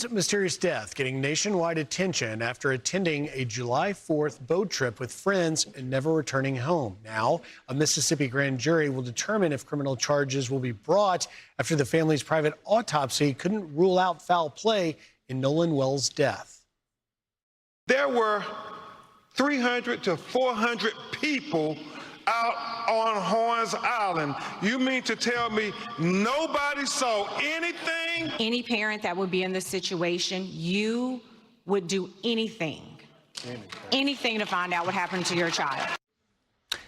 Mysterious death getting nationwide attention after attending a July 4th boat trip with friends and never returning home. Now, a Mississippi grand jury will determine if criminal charges will be brought after the family's private autopsy couldn't rule out foul play in Nolan Wells' death. There were 300 to 400 people out on Horns Island. You mean to tell me nobody saw anything? Any parent that would be in this situation, you would do anything to find out what happened to your child.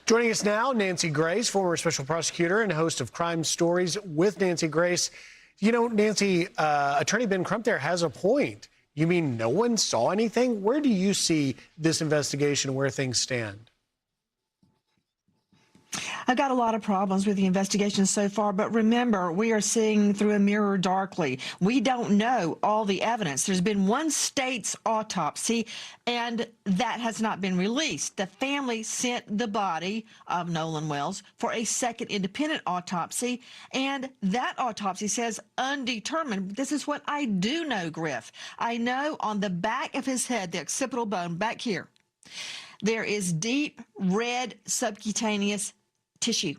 Joining us now, Nancy Grace, former special prosecutor and host of Crime Stories with Nancy Grace. You know, Nancy, Attorney Ben Crump there has a point. You mean no one saw anything? Where do you see this investigation, where things stand? I've got a lot of problems with the investigation so far, but remember, we are seeing through a mirror darkly. We don't know all the evidence. There's been one state's autopsy, and that has not been released. The family sent the body of Nolan Wells for a second independent autopsy, and that autopsy says undetermined. This is what I do know, Griff. I know on the back of his head, the occipital bone back here, there is deep red subcutaneous tissue.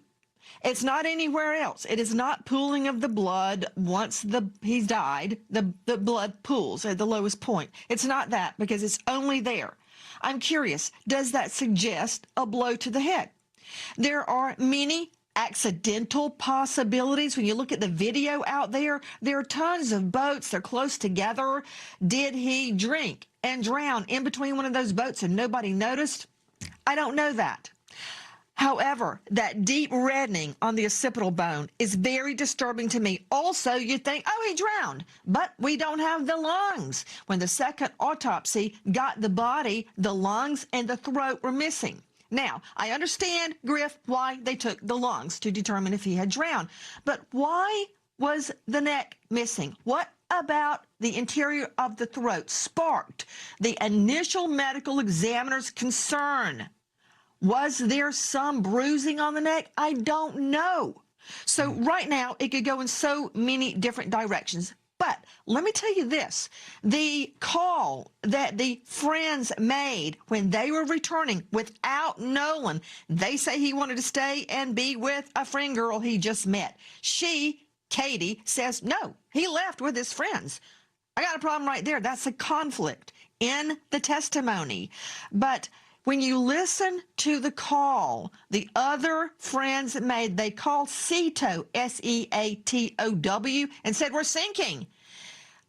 It's not anywhere else. It is not pooling of the blood once he's died. The blood pools at the lowest point. It's not that, because it's only there. I'm curious, does that suggest a blow to the head? There are many accidental possibilities. When you look at the video out there, there are tons of boats. They're close together. Did he drink and drown in between one of those boats and nobody noticed? I don't know that. However, that deep reddening on the occipital bone is very disturbing to me. Also, you think, oh, he drowned, but we don't have the lungs. When the second autopsy got the body, the lungs and the throat were missing. Now, I understand, Griff, why they took the lungs to determine if he had drowned, but why was the neck missing? What about the interior of the throat sparked the initial medical examiner's concern? Was there some bruising on the neck? I don't know. So right now, it could go in so many different directions. But let me tell you this. The call that the friends made when they were returning without Nolan, they say he wanted to stay and be with a friend girl he just met. She, Katie, says, no, he left with his friends. I got a problem right there. That's a conflict in the testimony. But when you listen to the call the other friends made, they called SEATOW, S-E-A-T-O-W, and said, we're sinking.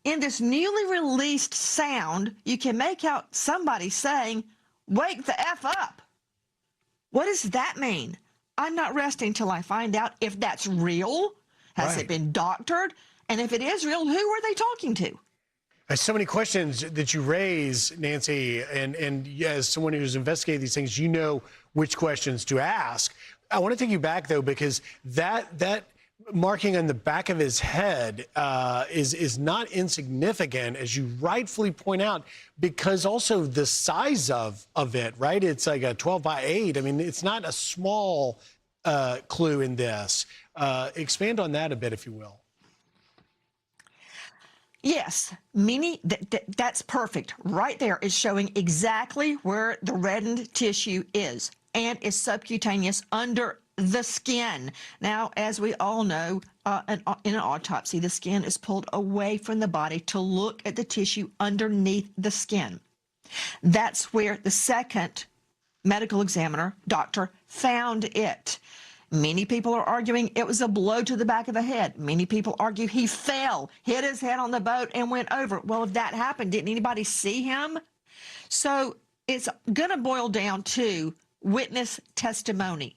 In this newly released sound, you can make out somebody saying, wake the F up. What does that mean? I'm not resting till I find out if that's real. Has it been doctored? And if it is real, who are they talking to? There's so many questions that you raise, Nancy, and as someone who's investigated these things, you know which questions to ask. I want to take you back, though, because that marking on the back of his head is not insignificant, as you rightfully point out, because also the size of it, right? It's like a 12 by 8. I mean, it's not a small clue in this. Expand on that a bit, if you will. Yes, that's perfect. Right there is showing exactly where the reddened tissue is, and is subcutaneous under the skin. Now, as we all know, in an autopsy, the skin is pulled away from the body to look at the tissue underneath the skin. That's where the second medical examiner, doctor, found it. Many people are arguing it was a blow to the back of the head. Many people argue he fell, hit his head on the boat, and went over. Well, if that happened, didn't anybody see him? So it's going to boil down to witness testimony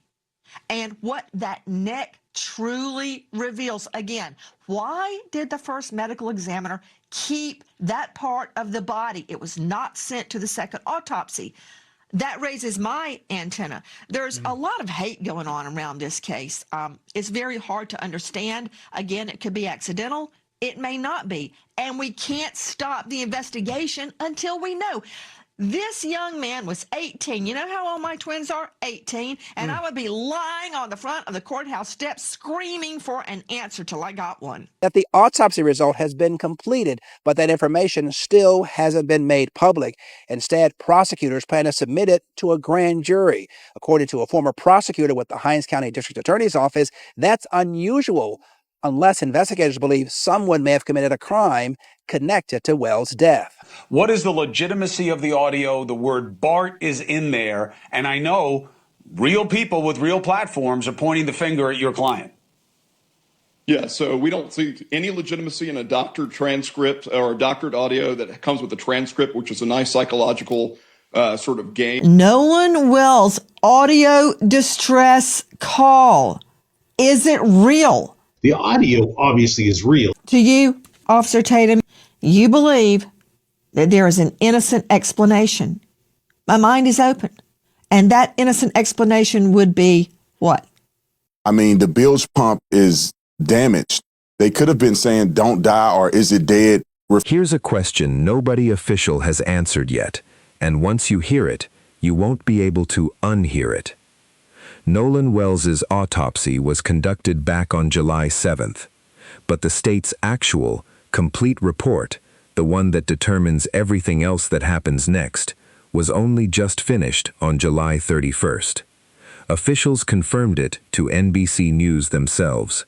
and what that neck truly reveals. Again, why did the first medical examiner keep that part of the body? It was not sent to the second autopsy. That raises my antenna. There's a lot of hate going on around this case. It's very hard to understand. Again, it could be accidental. It may not be. And we can't stop the investigation until we know. This young man was 18. You know how old my twins are? 18. And I would be lying on the front of the courthouse steps screaming for an answer till I got one. That the autopsy result has been completed, but that information still hasn't been made public. Instead, prosecutors plan to submit it to a grand jury. According to a former prosecutor with the Hinds County District Attorney's Office, that's unusual unless investigators believe someone may have committed a crime connected to Wells' death. What is the legitimacy of the audio? The word Bart is in there, and I know real people with real platforms are pointing the finger at your client. Yeah, so we don't see any legitimacy in a doctored transcript or a doctored audio that comes with a transcript, which is a nice psychological sort of game. Nolan Wells audio distress call. Is it real? The audio obviously is real. To you, Officer Tatum, you believe that there is an innocent explanation. My mind is open. And that innocent explanation would be what? I mean, the bilge pump is damaged. They could have been saying, don't die, or is it dead? Here's a question nobody official has answered yet. And once you hear it, you won't be able to unhear it. Nolan Wells's autopsy was conducted back on July 7th. But the state's actual, complete report, the one that determines everything else that happens next, was only just finished on July 31st. Officials confirmed it to NBC News themselves.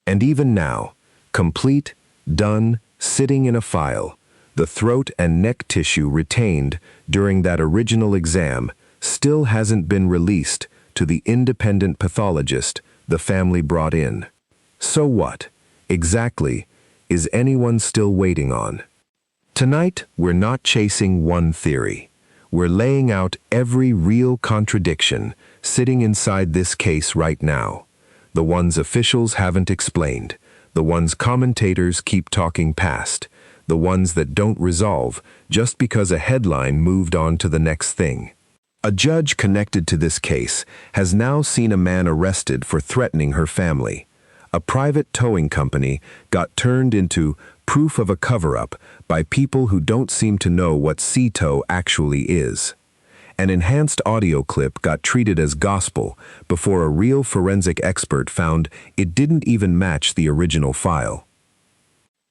And even now, complete, done, sitting in a file, the throat and neck tissue retained during that original exam still hasn't been released to the independent pathologist the family brought in. So what, exactly, is anyone still waiting on? Tonight, we're not chasing one theory. We're laying out every real contradiction sitting inside this case right now. The ones officials haven't explained, the ones commentators keep talking past, the ones that don't resolve just because a headline moved on to the next thing. A judge connected to this case has now seen a man arrested for threatening her family. A private towing company got turned into proof of a cover-up by people who don't seem to know what sea tow actually is. An enhanced audio clip got treated as gospel before a real forensic expert found it didn't even match the original file.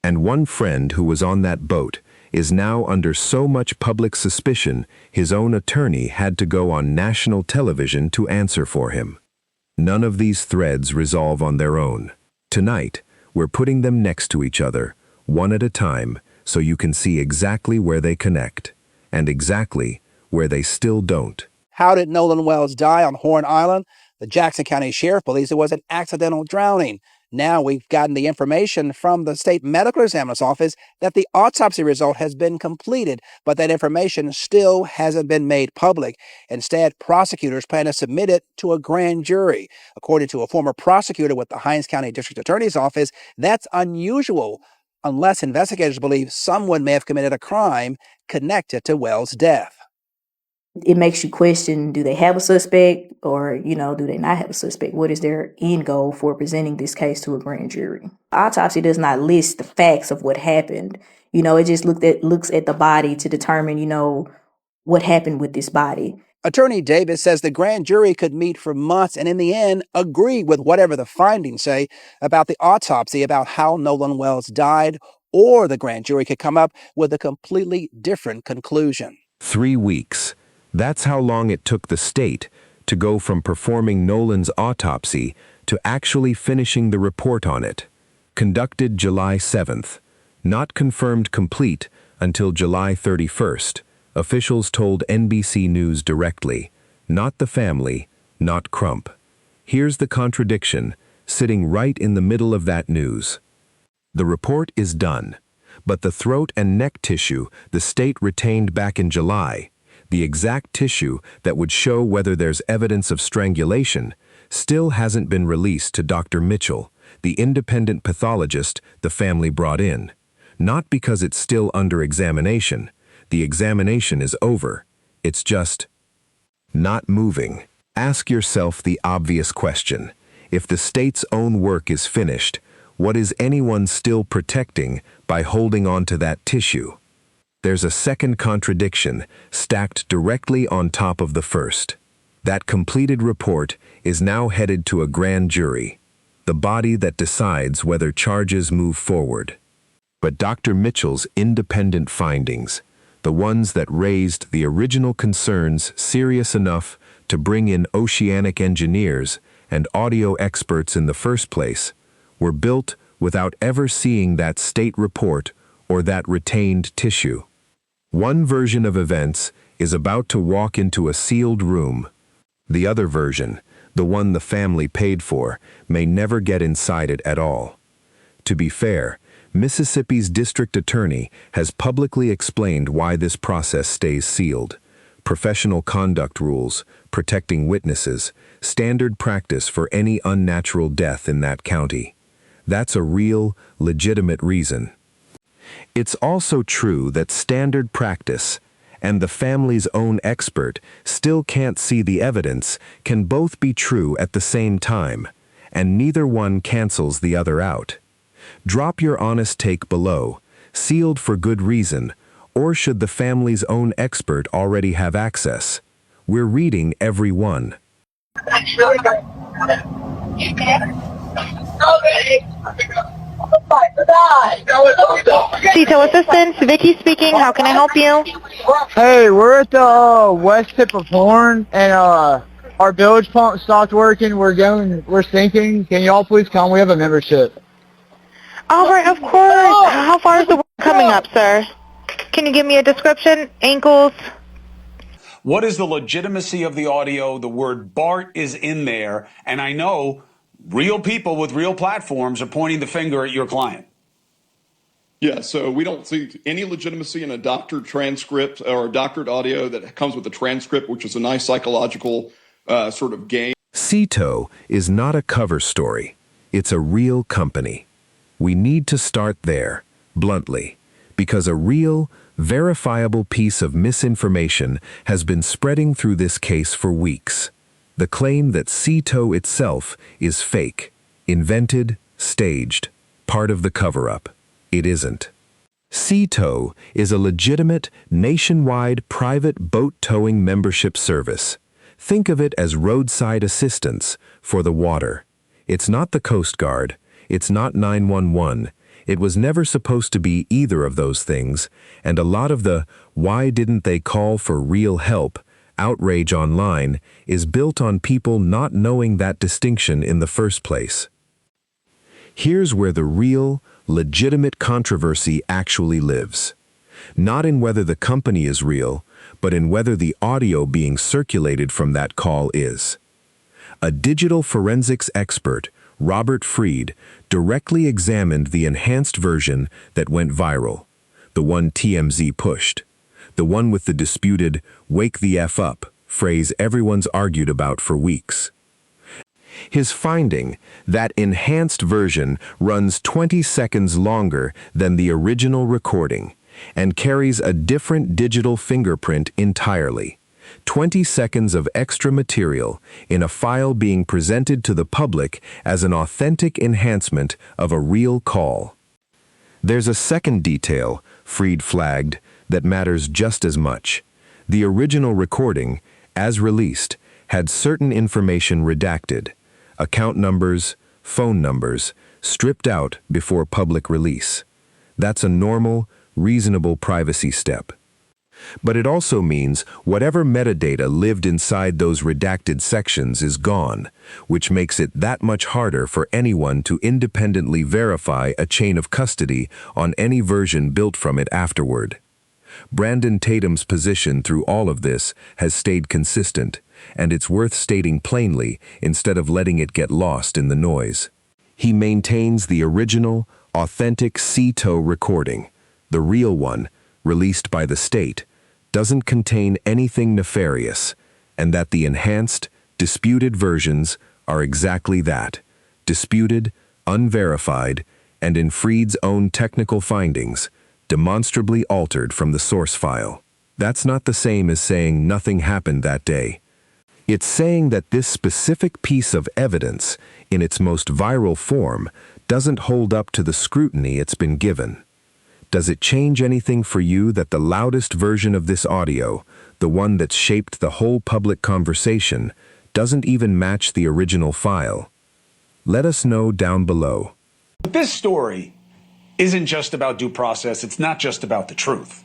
And one friend who was on that boat is now under so much public suspicion, his own attorney had to go on national television to answer for him. None of these threads resolve on their own. Tonight, we're putting them next to each other, one at a time, so you can see exactly where they connect, and exactly where they still don't. How did Nolan Wells die on Horn Island? The Jackson County Sheriff believes it was an accidental drowning. Now we've gotten the information from the state medical examiner's office that the autopsy result has been completed, but that information still hasn't been made public. Instead, prosecutors plan to submit it to a grand jury. According to a former prosecutor with the Hinds County District Attorney's Office, that's unusual unless investigators believe someone may have committed a crime connected to Wells' death. It makes you question, do they have a suspect or, do they not have a suspect? What is their end goal for presenting this case to a grand jury? Autopsy does not list the facts of what happened. It just looks at the body to determine, what happened with this body. Attorney Davis says the grand jury could meet for months and in the end agree with whatever the findings say about the autopsy, about how Nolan Wells died, or the grand jury could come up with a completely different conclusion. 3 weeks. That's how long it took the state to go from performing Nolan's autopsy to actually finishing the report on it. Conducted July 7th. Not confirmed complete until July 31st. Officials told NBC News directly. Not the family, not Crump. Here's the contradiction, sitting right in the middle of that news. The report is done, but the throat and neck tissue the state retained back in July, the exact tissue that would show whether there's evidence of strangulation, still hasn't been released to Dr. Mitchell, the independent pathologist the family brought in. Not because it's still under examination. The examination is over. It's just not moving. Ask yourself the obvious question. If the state's own work is finished, what is anyone still protecting by holding on to that tissue? There's a second contradiction stacked directly on top of the first. That completed report is now headed to a grand jury, the body that decides whether charges move forward. But Dr. Mitchell's independent findings, the ones that raised the original concerns serious enough to bring in oceanic engineers and audio experts in the first place, were built without ever seeing that state report or that retained tissue. One version of events is about to walk into a sealed room. The other version, the one the family paid for, may never get inside it at all. To be fair, Mississippi's district attorney has publicly explained why this process stays sealed. Professional conduct rules, protecting witnesses, standard practice for any unnatural death in that county. That's a real, legitimate reason. It's also true that standard practice and the family's own expert still can't see the evidence can both be true at the same time, and neither one cancels the other out. Drop your honest take below, sealed for good reason, or should the family's own expert already have access? We're reading every one. CETO Assistance, Vicky speaking. How can I help you? Hey, we're at the west tip of Horn, and our bilge pump stopped working. We're sinking. Can y'all please come? We have a membership. All right, of course. How far is the work coming up, sir? Can you give me a description? Ankles? What is the legitimacy of the audio? The word Bart is in there, and I know real people with real platforms are pointing the finger at your client. Yeah, so we don't see any legitimacy in a doctored transcript or a doctored audio that comes with a transcript, which is a nice psychological sort of game. CETO is not a cover story. It's a real company. We need to start there, bluntly, because a real, verifiable piece of misinformation has been spreading through this case for weeks. The claim that CETO itself is fake, invented, staged, part of the cover-up. It isn't. CETO is a legitimate, nationwide private boat towing membership service. Think of it as roadside assistance for the water. It's not the Coast Guard. It's not 911. It was never supposed to be either of those things, and a lot of the "why didn't they call for real help" outrage online is built on people not knowing that distinction in the first place. Here's where the real, legitimate controversy actually lives. Not in whether the company is real, but in whether the audio being circulated from that call is. A digital forensics expert, Robert Freed, directly examined the enhanced version that went viral, the one TMZ pushed, the one with the disputed "wake the F up" phrase everyone's argued about for weeks. His finding, that enhanced version runs 20 seconds longer than the original recording and carries a different digital fingerprint entirely. 20 seconds of extra material in a file being presented to the public as an authentic enhancement of a real call. There's a second detail, Freed flagged, that matters just as much. The original recording, as released, had certain information redacted, account numbers, phone numbers, stripped out before public release. That's a normal, reasonable privacy step. But it also means whatever metadata lived inside those redacted sections is gone, which makes it that much harder for anyone to independently verify a chain of custody on any version built from it afterward. Brandon Tatum's position through all of this has stayed consistent, and it's worth stating plainly instead of letting it get lost in the noise. He maintains the original, authentic CETO recording, the real one, released by the state, doesn't contain anything nefarious, and that the enhanced, disputed versions are exactly that, disputed, unverified, and in Freed's own technical findings, demonstrably altered from the source file. That's not the same as saying nothing happened that day. It's saying that this specific piece of evidence, in its most viral form, doesn't hold up to the scrutiny it's been given. Does it change anything for you that the loudest version of this audio, the one that's shaped the whole public conversation, doesn't even match the original file? Let us know down below. But this story isn't just about due process. It's not just about the truth.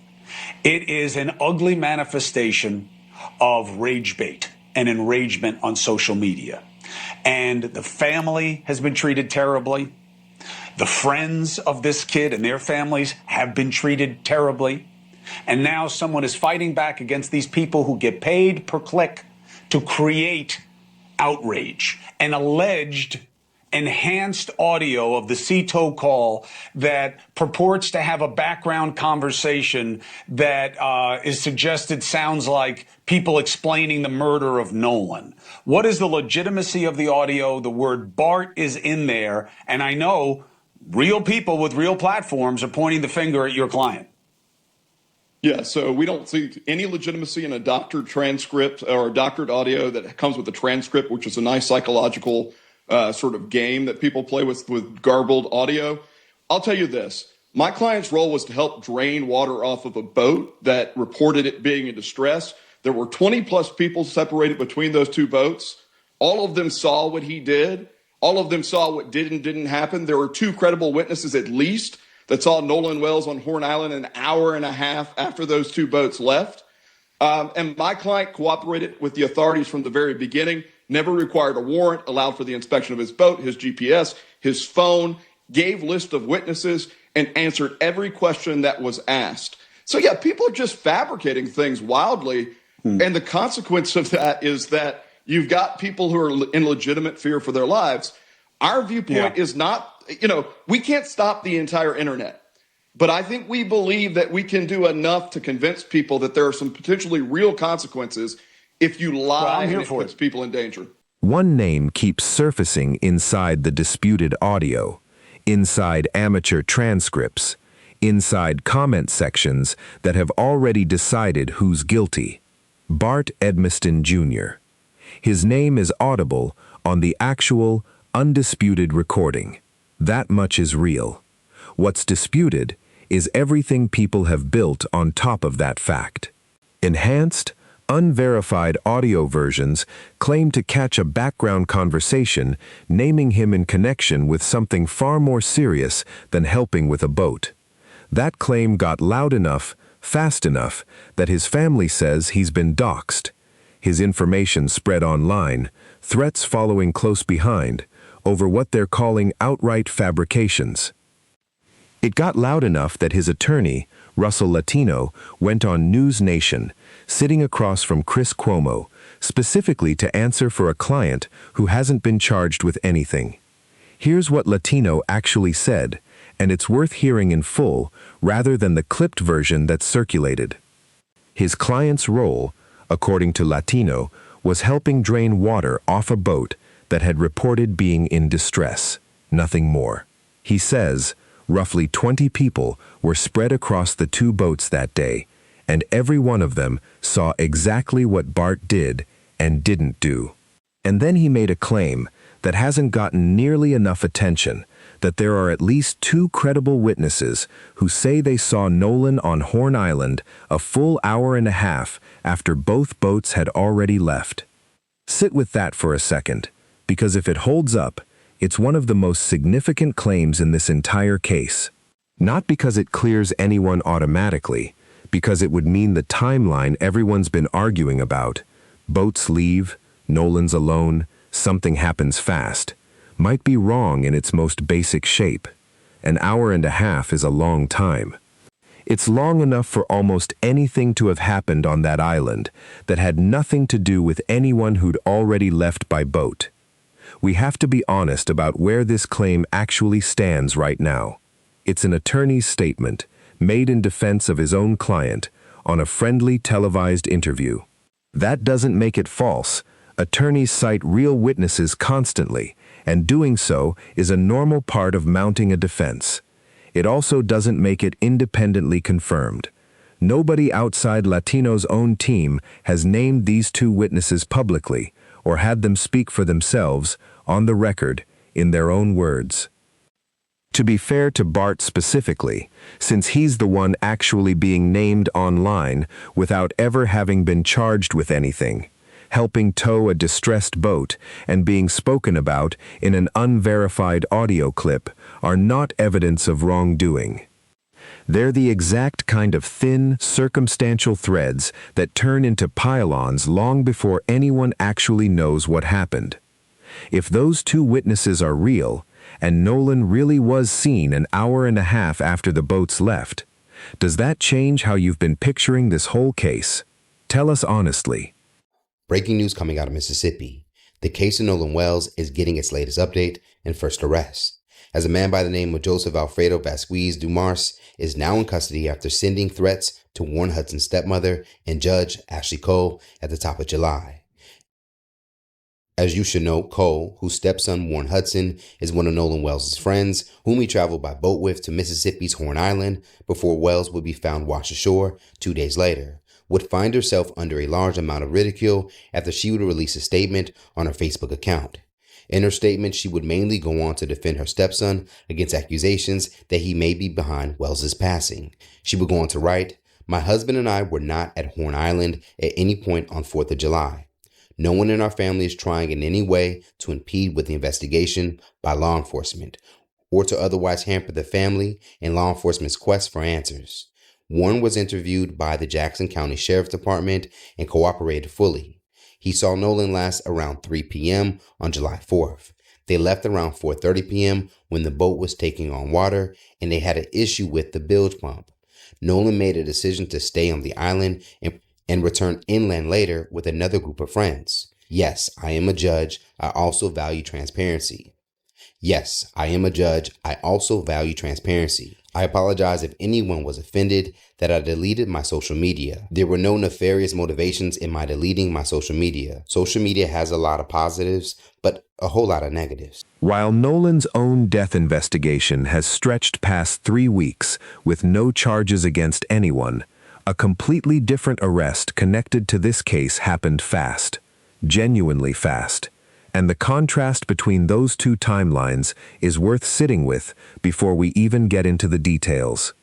It is an ugly manifestation of rage bait and enragement on social media. And the family has been treated terribly. The friends of this kid and their families have been treated terribly. And now someone is fighting back against these people who get paid per click to create outrage. An alleged enhanced audio of the CTO call that purports to have a background conversation that is suggested sounds like people explaining the murder of Nolan. What is the legitimacy of the audio? The word Bart is in there, and I know real people with real platforms are pointing the finger at your client. Yeah, so we don't see any legitimacy in a doctored transcript or a doctored audio that comes with a transcript, which is a nice psychological sort of game that people play with garbled audio. I'll tell you this. My client's role was to help drain water off of a boat that reported it being in distress. There were 20 plus people separated between those two boats. All of them saw what he did. All of them saw what did and didn't happen. There were two credible witnesses at least that saw Nolan Wells on Horn Island an hour and a half after those two boats left. And my client cooperated with the authorities from the very beginning, never required a warrant, allowed for the inspection of his boat, his GPS, his phone, gave list of witnesses, and answered every question that was asked. So yeah, people are just fabricating things wildly. And the consequence of that is that you've got people who are in legitimate fear for their lives. Our viewpoint is not, we can't stop the entire internet. But I think we believe that we can do enough to convince people that there are some potentially real consequences if you lie and it puts people in danger. One name keeps surfacing inside the disputed audio, inside amateur transcripts, inside comment sections that have already decided who's guilty. Bart Edmiston Jr. His name is audible on the actual, undisputed recording. That much is real. What's disputed is everything people have built on top of that fact. Enhanced, unverified audio versions claim to catch a background conversation naming him in connection with something far more serious than helping with a boat. That claim got loud enough, fast enough, that his family says he's been doxxed. His information spread online, threats following close behind, over what they're calling outright fabrications. It got loud enough that his attorney, Russell Latino, went on News Nation, sitting across from Chris Cuomo, specifically to answer for a client who hasn't been charged with anything. Here's what Latino actually said, and it's worth hearing in full rather than the clipped version that's circulated. His client's role, according to Latino, was helping drain water off a boat that had reported being in distress, nothing more. He says, roughly 20 people were spread across the two boats that day, and every one of them saw exactly what Bart did and didn't do. And then he made a claim that hasn't gotten nearly enough attention, that there are at least two credible witnesses who say they saw Nolan on Horn Island a full hour and a half after both boats had already left. Sit with that for a second, because if it holds up, it's one of the most significant claims in this entire case. Not because it clears anyone automatically, because it would mean the timeline everyone's been arguing about, boats leave, Nolan's alone, something happens fast, might be wrong in its most basic shape. An hour and a half is a long time. It's long enough for almost anything to have happened on that island that had nothing to do with anyone who'd already left by boat. We have to be honest about where this claim actually stands right now. It's an attorney's statement, made in defense of his own client, on a friendly televised interview. That doesn't make it false. Attorneys cite real witnesses constantly, and doing so is a normal part of mounting a defense. It also doesn't make it independently confirmed. Nobody outside Latino's own team has named these two witnesses publicly, or had them speak for themselves, on the record, in their own words. To be fair to Bart specifically, since he's the one actually being named online without ever having been charged with anything, helping tow a distressed boat and being spoken about in an unverified audio clip are not evidence of wrongdoing. They're the exact kind of thin, circumstantial threads that turn into pile-ons long before anyone actually knows what happened. If those two witnesses are real, and Nolan really was seen an hour and a half after the boats left, does that change how you've been picturing this whole case? Tell us honestly. Breaking news coming out of Mississippi. The case of Nolan Wells is getting its latest update and first arrest, as a man by the name of Joseph Alfredo Vasquez Dumars is now in custody after sending threats to Warren Hudson's stepmother and Judge Ashlee Cole at the top of July. As you should know, Cole, whose stepson Warren Hudson is one of Nolan Wells' friends, whom he traveled by boat with to Mississippi's Horn Island before Wells would be found washed ashore 2 days later, would find herself under a large amount of ridicule after she would release a statement on her Facebook account. In her statement, she would mainly go on to defend her stepson against accusations that he may be behind Wells' passing. She would go on to write, "My husband and I were not at Horn Island at any point on 4th of July. No one in our family is trying in any way to impede with the investigation by law enforcement or to otherwise hamper the family and law enforcement's quest for answers." Warren was interviewed by the Jackson County Sheriff's Department and cooperated fully. He saw Nolan last around 3 p.m. on July 4th. They left around 4:30 p.m. when the boat was taking on water and they had an issue with the bilge pump. Nolan made a decision to stay on the island and return inland later with another group of friends. Yes, I am a judge. I also value transparency. Yes, I am a judge. I also value transparency. I apologize if anyone was offended that I deleted my social media. There were no nefarious motivations in my deleting my social media. Social media has a lot of positives, but a whole lot of negatives. While Nolan's own death investigation has stretched past 3 weeks with no charges against anyone, a completely different arrest connected to this case happened fast, genuinely fast, and the contrast between those two timelines is worth sitting with before we even get into the details.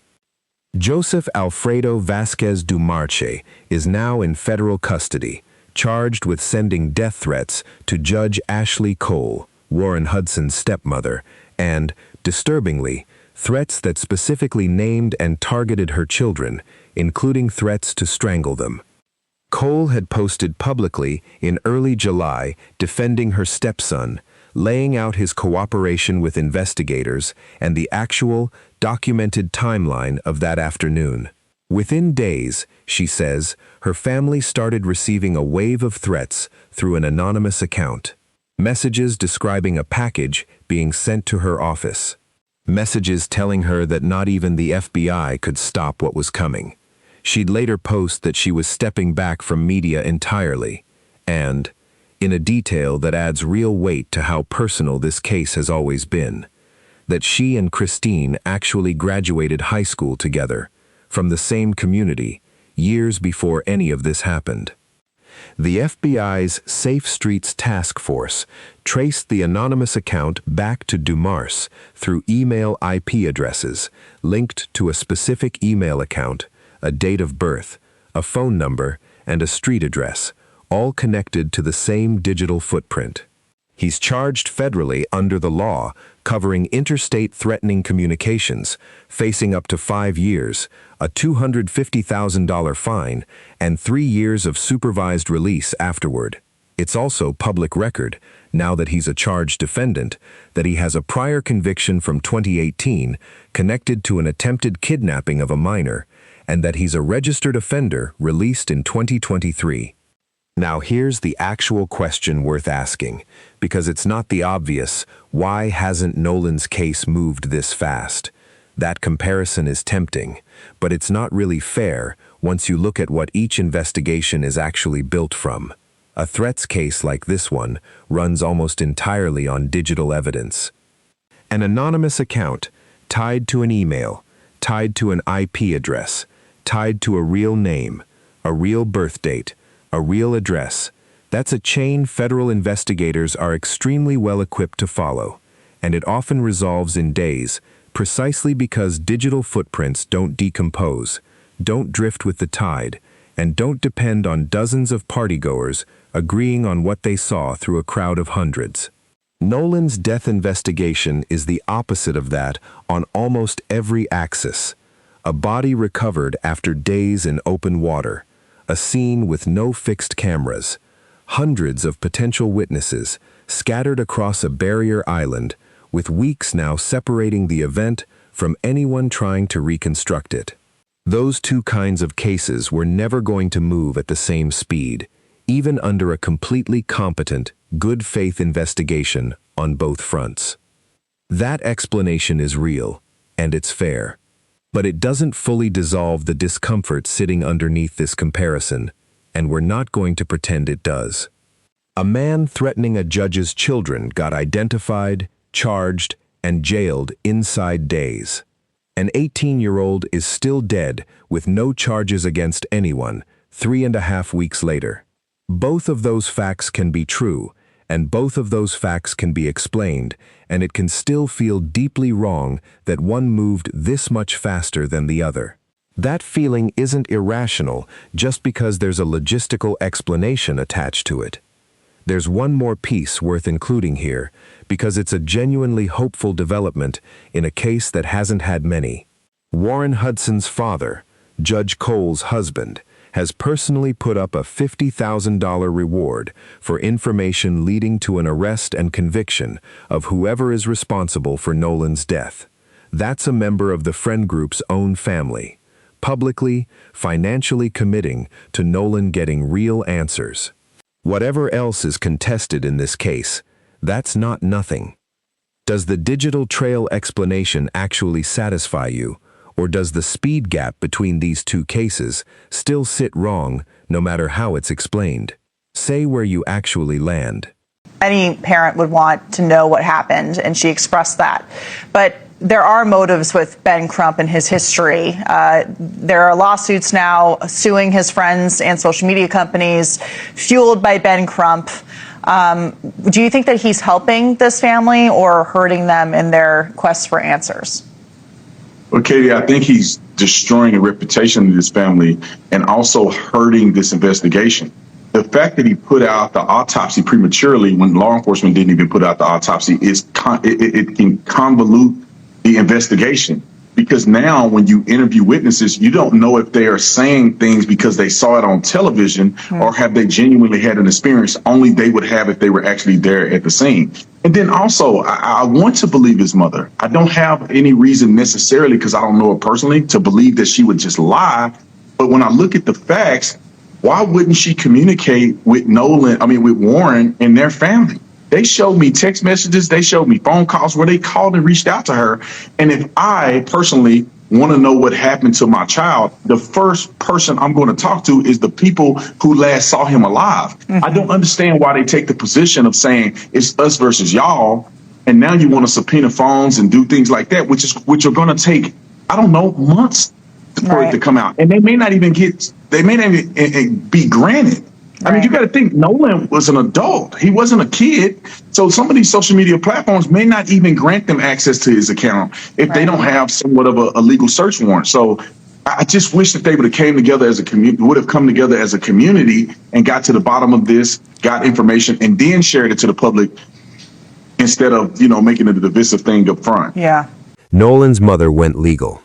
Joseph Alfredo Vasquez Dumars is now in federal custody, charged with sending death threats to Judge Ashlee Cole, Warren Hudson's stepmother, and, disturbingly, threats that specifically named and targeted her children, including threats to strangle them. Cole had posted publicly in early July defending her stepson, laying out his cooperation with investigators and the actual, documented timeline of that afternoon. Within days, she says, her family started receiving a wave of threats through an anonymous account. Messages describing a package being sent to her office. Messages telling her that not even the FBI could stop what was coming. She'd later post that she was stepping back from media entirely, and, in a detail that adds real weight to how personal this case has always been, that she and Christine actually graduated high school together, from the same community, years before any of this happened. The FBI's Safe Streets Task Force traced the anonymous account back to Dumars through email IP addresses linked to a specific email account, a date of birth, a phone number, and a street address, all connected to the same digital footprint. He's charged federally under the law covering interstate threatening communications, facing up to 5 years, a $250,000 fine, and 3 years of supervised release afterward. It's also public record, now that he's a charged defendant, that he has a prior conviction from 2018 connected to an attempted kidnapping of a minor, and that he's a registered offender released in 2023. Now here's the actual question worth asking, because it's not the obvious, why hasn't Nolan's case moved this fast? That comparison is tempting, but it's not really fair once you look at what each investigation is actually built from. A threats case like this one runs almost entirely on digital evidence. An anonymous account, tied to an email, tied to an IP address, tied to a real name, a real birth date, a real address. That's a chain federal investigators are extremely well equipped to follow, and it often resolves in days precisely because digital footprints don't decompose, don't drift with the tide, and don't depend on dozens of partygoers agreeing on what they saw through a crowd of hundreds. Nolan's death investigation is the opposite of that on almost every axis. A body recovered after days in open water, a scene with no fixed cameras, hundreds of potential witnesses scattered across a barrier island, with weeks now separating the event from anyone trying to reconstruct it. Those two kinds of cases were never going to move at the same speed, even under a completely competent, good faith investigation on both fronts. That explanation is real, and it's fair. But it doesn't fully dissolve the discomfort sitting underneath this comparison, and we're not going to pretend it does. A man threatening a judge's children got identified, charged, and jailed inside days. An 18-year-old is still dead with no charges against anyone 3.5 weeks later. Both of those facts can be true, and both of those facts can be explained, and it can still feel deeply wrong that one moved this much faster than the other. That feeling isn't irrational just because there's a logistical explanation attached to it. There's one more piece worth including here, because it's a genuinely hopeful development in a case that hasn't had many. Warren Hudson's father, Judge Cole's husband, has personally put up a $50,000 reward for information leading to an arrest and conviction of whoever is responsible for Nolan's death. That's a member of the friend group's own family, publicly, financially committing to Nolan getting real answers. Whatever else is contested in this case, that's not nothing. Does the digital trail explanation actually satisfy you, or does the speed gap between these two cases still sit wrong no matter how it's explained? Say where you actually land. Any parent would want to know what happened, and she expressed that. But there are motives with Ben Crump and his history. There are lawsuits now suing his friends and social media companies fueled by Ben Crump. Do you think that he's helping this family or hurting them in their quest for answers? Well, Katie, I think he's destroying the reputation of this family and also hurting this investigation. The fact that he put out the autopsy prematurely when law enforcement didn't even put out the autopsy it can convolute the investigation, because now when you interview witnesses, you don't know if they are saying things because they saw it on television or have they genuinely had an experience only they would have if they were actually there at the scene. And then also, I want to believe his mother. I don't have any reason necessarily, because I don't know her personally, to believe that she would just lie. But when I look at the facts, why wouldn't she communicate with with Warren and their family? They showed me text messages, they showed me phone calls where they called and reached out to her. And if I personally want to know what happened to my child, the first person I'm going to talk to is the people who last saw him alive. I don't understand why they take the position of saying it's us versus y'all, and now you want to subpoena phones and do things like that, which are going to take, I don't know, months for it to come out. And they may not even be granted. I mean, you got to think, Nolan was an adult. He wasn't a kid. So some of these social media platforms may not even grant them access to his account if they don't have somewhat of a legal search warrant. So I just wish that they would have come together as a community and got to the bottom of this, got information, and then shared it to the public instead of, making it a divisive thing up front. Yeah. Nolan's mother went legal,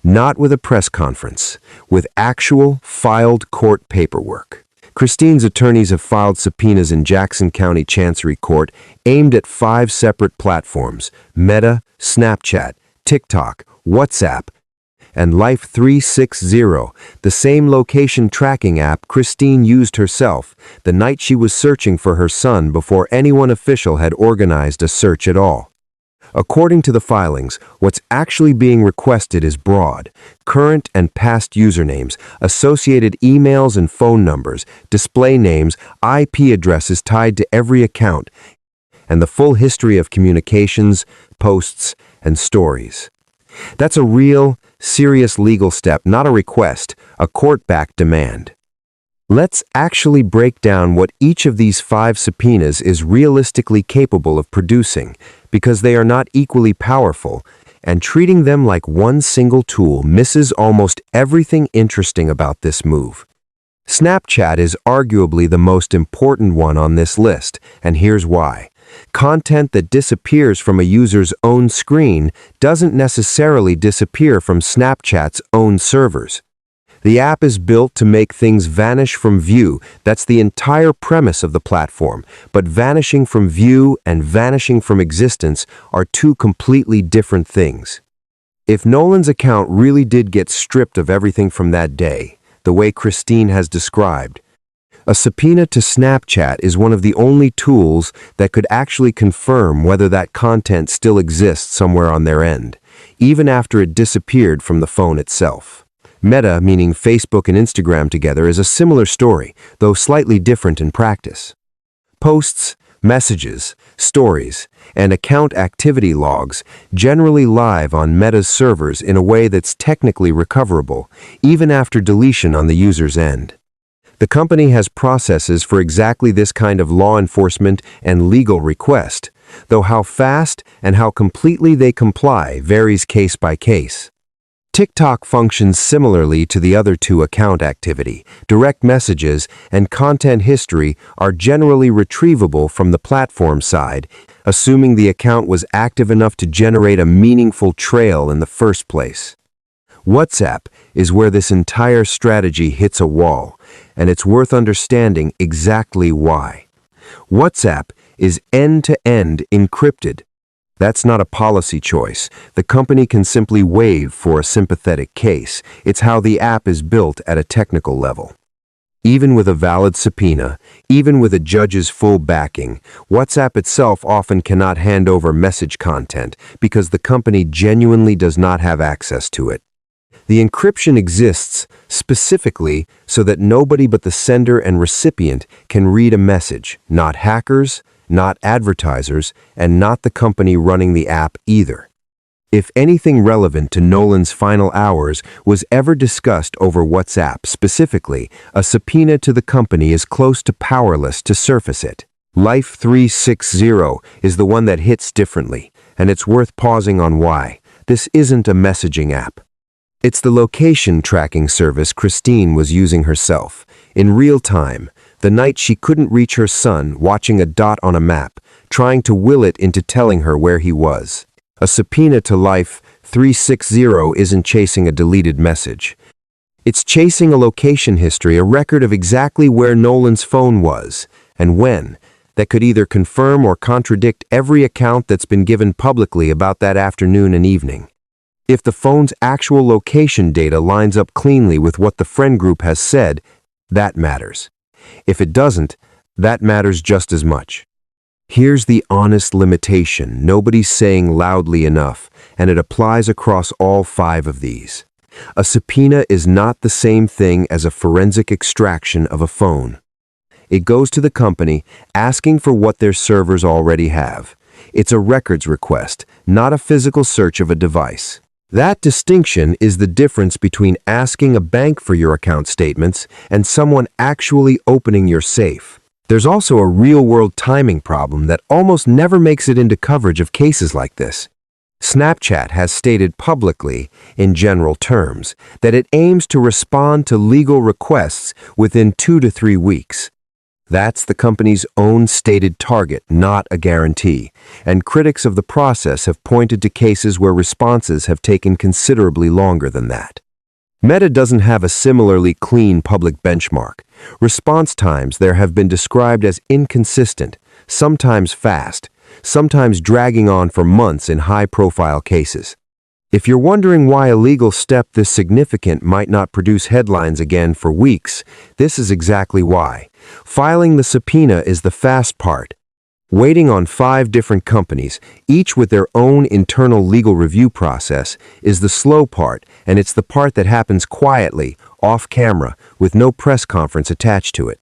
not with a press conference, with actual filed court paperwork. Christine's attorneys have filed subpoenas in Jackson County Chancery Court aimed at 5 separate platforms: Meta, Snapchat, TikTok, WhatsApp, and Life 360, the same location tracking app Christine used herself the night she was searching for her son before anyone official had organized a search at all. According to the filings, what's actually being requested is broad: current and past usernames, associated emails and phone numbers, display names, IP addresses tied to every account, and the full history of communications, posts, and stories. That's a real, serious legal step, not a request, a court-backed demand. Let's actually break down what each of these 5 subpoenas is realistically capable of producing, because they are not equally powerful, and treating them like one single tool misses almost everything interesting about this move. Snapchat is arguably the most important one on this list, and here's why. Content that disappears from a user's own screen doesn't necessarily disappear from Snapchat's own servers. The app is built to make things vanish from view. That's the entire premise of the platform. But vanishing from view and vanishing from existence are two completely different things. If Nolan's account really did get stripped of everything from that day, the way Christine has described, a subpoena to Snapchat is one of the only tools that could actually confirm whether that content still exists somewhere on their end, even after it disappeared from the phone itself. Meta, meaning Facebook and Instagram together, is a similar story, though slightly different in practice. Posts, messages, stories, and account activity logs generally live on Meta's servers in a way that's technically recoverable, even after deletion on the user's end. The company has processes for exactly this kind of law enforcement and legal request, though how fast and how completely they comply varies case by case. TikTok functions similarly to the other two. Account activity, direct messages, and content history are generally retrievable from the platform side, assuming the account was active enough to generate a meaningful trail in the first place. WhatsApp is where this entire strategy hits a wall, and it's worth understanding exactly why. WhatsApp is end-to-end encrypted. That's not a policy choice. The company can simply waive for a sympathetic case. It's how the app is built at a technical level. Even with a valid subpoena, even with a judge's full backing, WhatsApp itself often cannot hand over message content because the company genuinely does not have access to it. The encryption exists specifically so that nobody but the sender and recipient can read a message, not hackers, not advertisers, and not the company running the app either. If anything relevant to Nolan's final hours was ever discussed over WhatsApp specifically, a subpoena to the company is close to powerless to surface it. Life 360 is the one that hits differently, and it's worth pausing on why. This isn't a messaging app. It's the location tracking service Christine was using herself, in real time, the night she couldn't reach her son, watching a dot on a map, trying to will it into telling her where he was. A subpoena to Life 360 isn't chasing a deleted message. It's chasing a location history, a record of exactly where Nolan's phone was, and when, that could either confirm or contradict every account that's been given publicly about that afternoon and evening. If the phone's actual location data lines up cleanly with what the friend group has said, that matters. If it doesn't, that matters just as much. Here's the honest limitation nobody's saying loudly enough, and it applies across all 5 of these. A subpoena is not the same thing as a forensic extraction of a phone. It goes to the company asking for what their servers already have. It's a records request, not a physical search of a device. That distinction is the difference between asking a bank for your account statements and someone actually opening your safe. There's also a real-world timing problem that almost never makes it into coverage of cases like this. Snapchat has stated publicly, in general terms, that it aims to respond to legal requests within 2 to 3 weeks. That's the company's own stated target, not a guarantee, and critics of the process have pointed to cases where responses have taken considerably longer than that. Meta doesn't have a similarly clean public benchmark. Response times there have been described as inconsistent, sometimes fast, sometimes dragging on for months in high-profile cases. If you're wondering why a legal step this significant might not produce headlines again for weeks, this is exactly why. Filing the subpoena is the fast part. Waiting on 5 different companies, each with their own internal legal review process, is the slow part, and it's the part that happens quietly, off camera, with no press conference attached to it.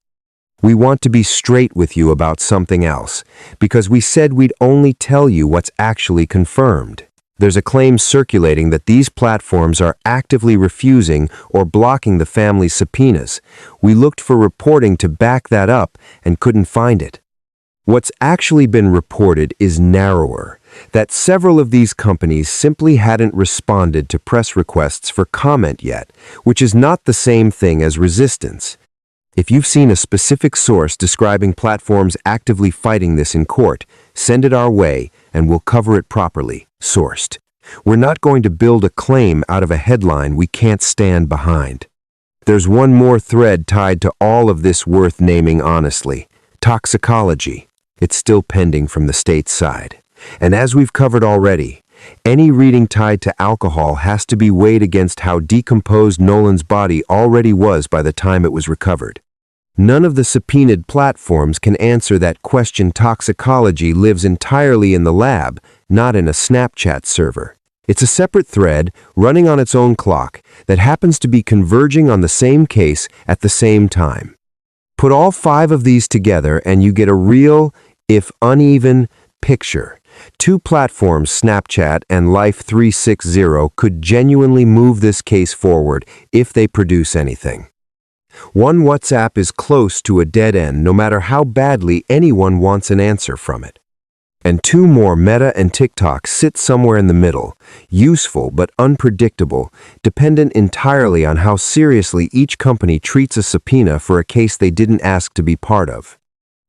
We want to be straight with you about something else, because we said we'd only tell you what's actually confirmed. There's a claim circulating that these platforms are actively refusing or blocking the family's subpoenas. We looked for reporting to back that up and couldn't find it. What's actually been reported is narrower. that several of these companies simply hadn't responded to press requests for comment yet, which is not the same thing as resistance. If you've seen a specific source describing platforms actively fighting this in court, send it our way and we'll cover it properly, sourced. We're not going to build a claim out of a headline we can't stand behind. There's one more thread tied to all of this worth naming honestly: toxicology. It's still pending from the state's side. And as we've covered already, any reading tied to alcohol has to be weighed against how decomposed Nolan's body already was by the time it was recovered. None of the subpoenaed platforms can answer that question. Toxicology lives entirely in the lab, not in a Snapchat server. It's a separate thread running on its own clock that happens to be converging on the same case at the same time. Put all 5 of these together and you get a real, if uneven, picture. 2 platforms, Snapchat and Life 360, could genuinely move this case forward if they produce anything. One WhatsApp is close to a dead end no matter how badly anyone wants an answer from it. And 2 more, Meta and TikTok, sit somewhere in the middle, useful but unpredictable, dependent entirely on how seriously each company treats a subpoena for a case they didn't ask to be part of.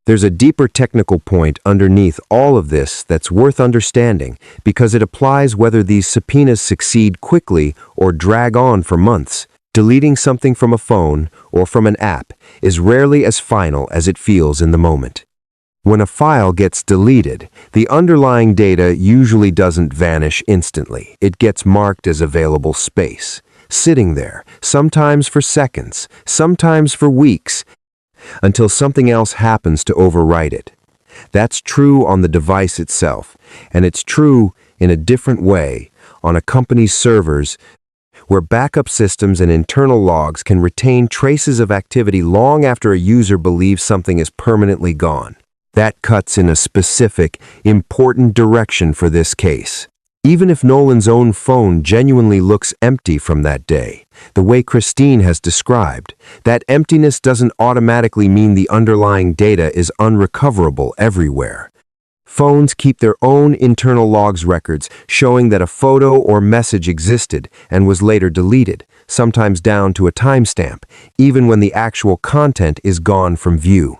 There's a deeper technical point underneath all of this that's worth understanding because it applies whether these subpoenas succeed quickly or drag on for months. Deleting something from a phone or from an app is rarely as final as it feels in the moment. When a file gets deleted, the underlying data usually doesn't vanish instantly. It gets marked as available space, sitting there, sometimes for seconds, sometimes for weeks, until something else happens to overwrite it. That's true on the device itself, and it's true in a different way on a company's servers, where backup systems and internal logs can retain traces of activity long after a user believes something is permanently gone. That cuts in a specific, important direction for this case. Even if Nolan's own phone genuinely looks empty from that day, the way Christine has described, that emptiness doesn't automatically mean the underlying data is unrecoverable everywhere. Phones keep their own internal logs records showing that a photo or message existed and was later deleted, sometimes down to a timestamp, even when the actual content is gone from view.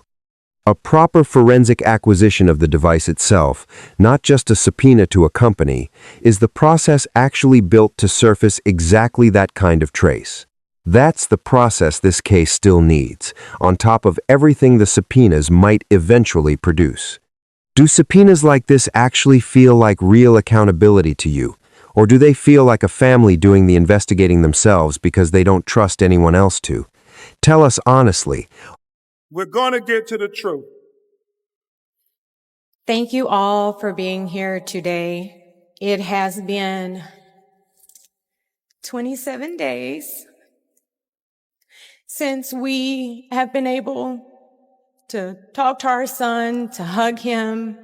A proper forensic acquisition of the device itself, not just a subpoena to a company, is the process actually built to surface exactly that kind of trace. That's the process this case still needs, on top of everything the subpoenas might eventually produce. Do subpoenas like this actually feel like real accountability to you? Or do they feel like a family doing the investigating themselves because they don't trust anyone else to? Tell us honestly. We're going to get to the truth. Thank you all for being here today. It has been 27 days since we have been able to talk to our son, to hug him,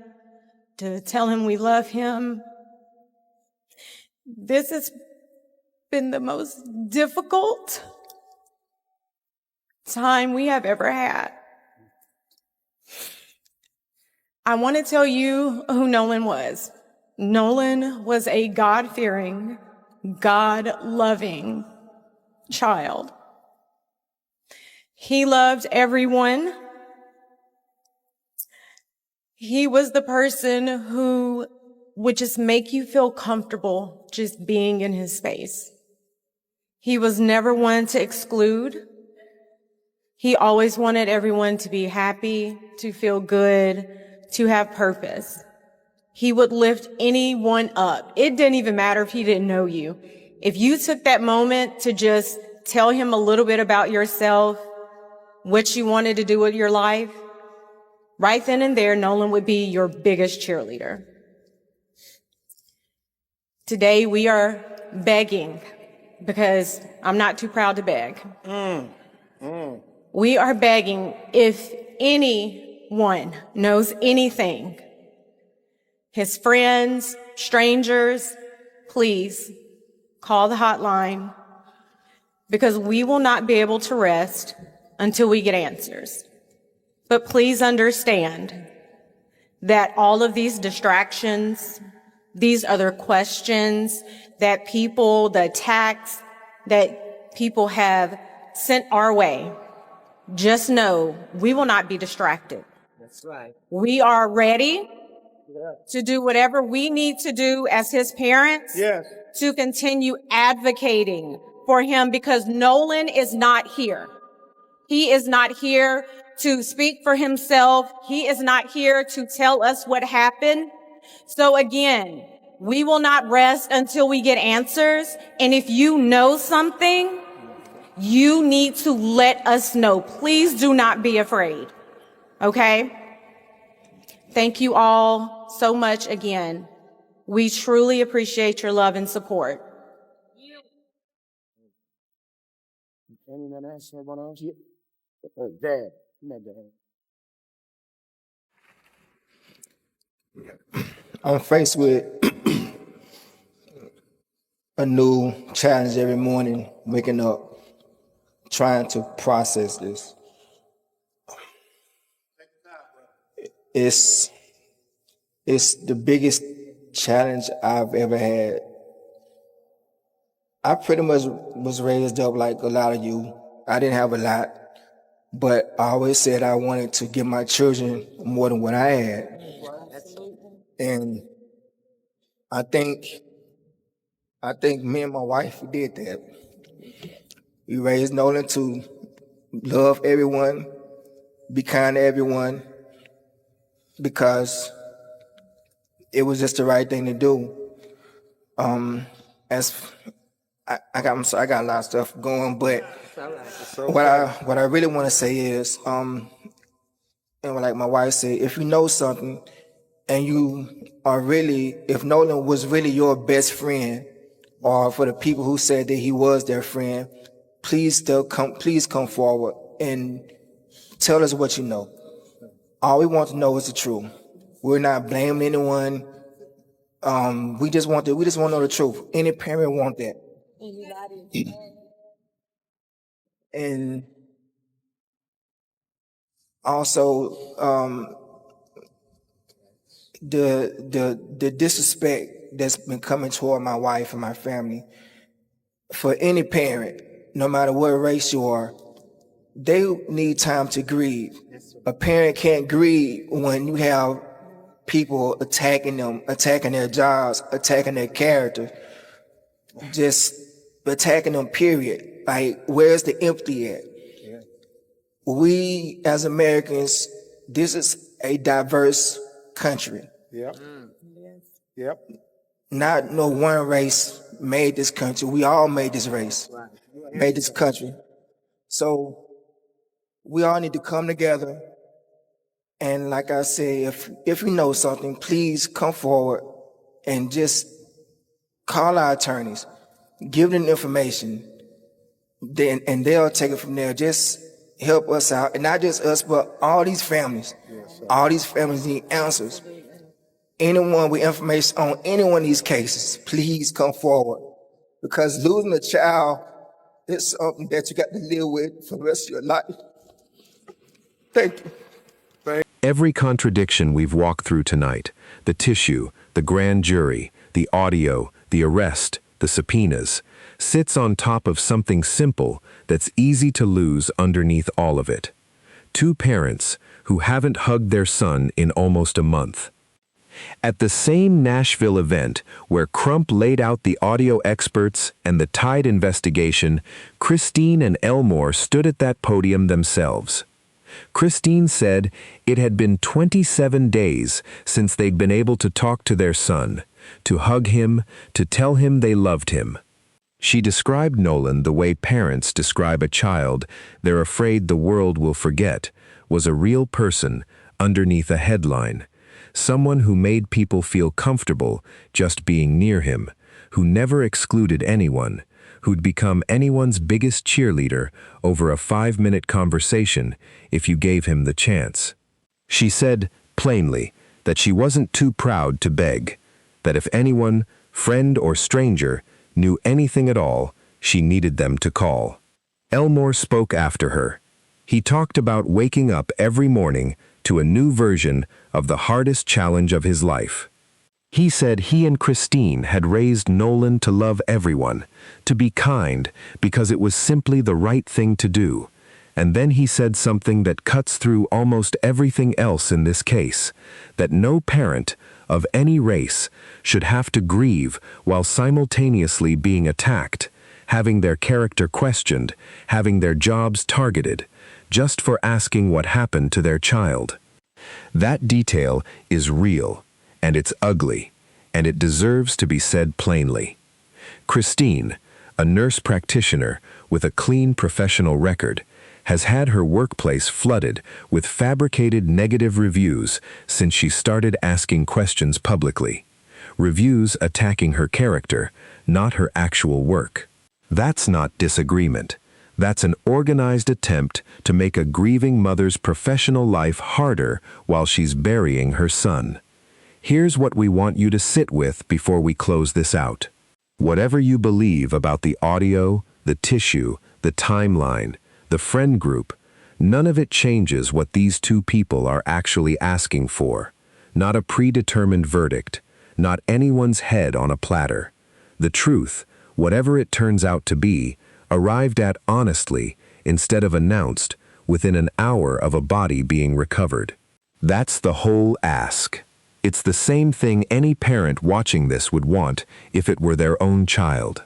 to tell him we love him. This has been the most difficult time we have ever had. I want to tell you who Nolan was. Nolan was a God-fearing, God-loving child. He loved everyone. He was the person who would just make you feel comfortable just being in his space. He was never one to exclude. He always wanted everyone to be happy, to feel good, to have purpose. He would lift anyone up. It didn't even matter if he didn't know you. If you took that moment to just tell him a little bit about yourself, what you wanted to do with your life, right then and there, Nolan would be your biggest cheerleader. Today, we are begging, because I'm not too proud to beg. We are begging, if anyone knows anything, his friends, strangers, please call the hotline, because we will not be able to rest until we get answers. But please understand that all of these distractions, These are the questions that the attacks that people have sent our way. Just know we will not be distracted. That's right. We are ready to do whatever we need to do as his parents to continue advocating for him, because Nolan is not here. He is not here to speak for himself. He is not here to tell us what happened. So again, we will not rest until we get answers. And if you know something, you need to let us know. Please do not be afraid. Okay? Thank you all so much again. We truly appreciate your love and support. I'm faced with a new challenge every morning, waking up, trying to process this. It's the biggest challenge I've ever had. I pretty much was raised up like a lot of you. I didn't have a lot, but I always said I wanted to give my children more than what I had. And I think me and my wife did that. We raised Nolan to love everyone, be kind to everyone, because it was just the right thing to do. I got a lot of stuff going, but what I really want to say is, and like my wife said, if you know something and if Nolan was really your best friend, or for the people who said that he was their friend, please come forward and tell us what you know. All we want to know is the truth. We're not blaming anyone. We just want to know the truth. Any parent want that. And also, the disrespect that's been coming toward my wife and my family. For any parent, no matter what race you are, they need time to grieve. A parent can't grieve when you have people attacking them, attacking their jobs, attacking their character, just attacking them, period. Like, where's the empathy at? We, as Americans, this is a diverse country. Yep. Not no one race made this country. We all made this race, made this country. So we all need to come together. And like I said, if you know something, please come forward and just call our attorneys, give them information, and they'll take it from there. Just help us out, and not just us, but all these families. All these families need answers. Anyone with information on any one of these cases, please come forward, because losing a child is something that you got to live with for the rest of your life. Thank you. Every contradiction we've walked through tonight, the tissue, the grand jury, the audio, the arrest, the subpoenas, sits on top of something simple that's easy to lose underneath all of it. Two parents who haven't hugged their son in almost a month. At the same Nashville event where Crump laid out the audio experts and the Tide investigation, Christine and Elmore stood at that podium themselves. Christine said it had been 27 days since they'd been able to talk to their son, to hug him, to tell him they loved him. She described Nolan the way parents describe a child they're afraid the world will forget was a real person underneath a headline, someone who made people feel comfortable just being near him, who never excluded anyone, who'd become anyone's biggest cheerleader over a 5-minute conversation if you gave him the chance. She said, plainly, that she wasn't too proud to beg, that if anyone, friend or stranger, knew anything at all, she needed them to call. Elmore spoke after her. He talked about waking up every morning to a new version of the hardest challenge of his life. He said he and Christine had raised Nolan to love everyone, to be kind, because it was simply the right thing to do. And then he said something that cuts through almost everything else in this case, that no parent of any race should have to grieve while simultaneously being attacked, having their character questioned, having their jobs targeted, just for asking what happened to their child. That detail is real, and it's ugly, and it deserves to be said plainly. Christine, a nurse practitioner with a clean professional record, has had her workplace flooded with fabricated negative reviews since she started asking questions publicly. Reviews attacking her character, not her actual work. That's not disagreement. That's an organized attempt to make a grieving mother's professional life harder while she's burying her son. Here's what we want you to sit with before we close this out. Whatever you believe about the audio, the tissue, the timeline, the friend group, none of it changes what these two people are actually asking for. Not a predetermined verdict, not anyone's head on a platter. The truth, whatever it turns out to be, arrived at honestly instead of announced within an hour of a body being recovered. That's the whole ask. It's the same thing any parent watching this would want if it were their own child.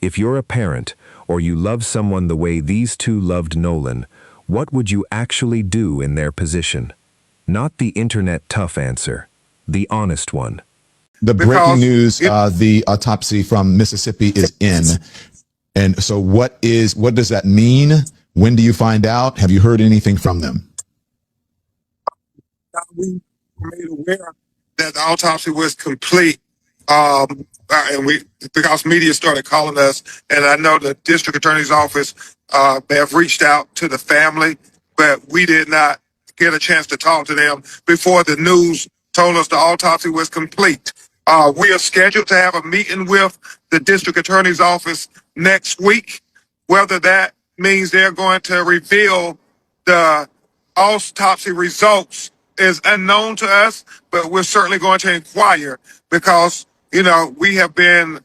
If you're a parent, or you love someone the way these two loved Nolan, what would you actually do in their position? Not the internet tough answer, the honest one. The breaking news, the autopsy from Mississippi is in. And so what does that mean? When do you find out? Have you heard anything from them? We were made aware that the autopsy was complete. Because media started calling us, and I know the district attorney's office may have reached out to the family, but we did not get a chance to talk to them before the news told us the autopsy was complete. We are scheduled to have a meeting with the district attorney's office next week. Whether that means they're going to reveal the autopsy results is unknown to us, but we're certainly going to inquire because, we have been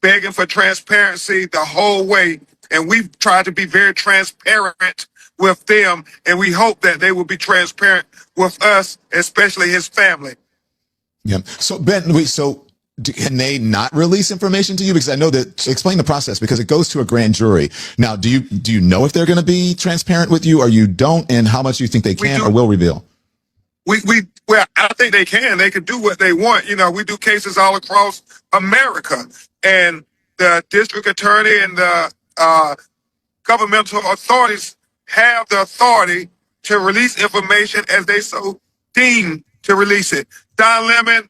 begging for transparency the whole way, and we've tried to be very transparent with them, and we hope that they will be transparent with us, especially his family. Yeah. So Ben, can they not release information to you? Because I know that, explain the process, because it goes to a grand jury. Now, do you know if they're going to be transparent with you, or you don't, and how much you think they can or will reveal? Well, I think they can. They can do what they want. We do cases all across America, and the district attorney and the governmental authorities have the authority to release information as they so deem to release it. Don Lemon,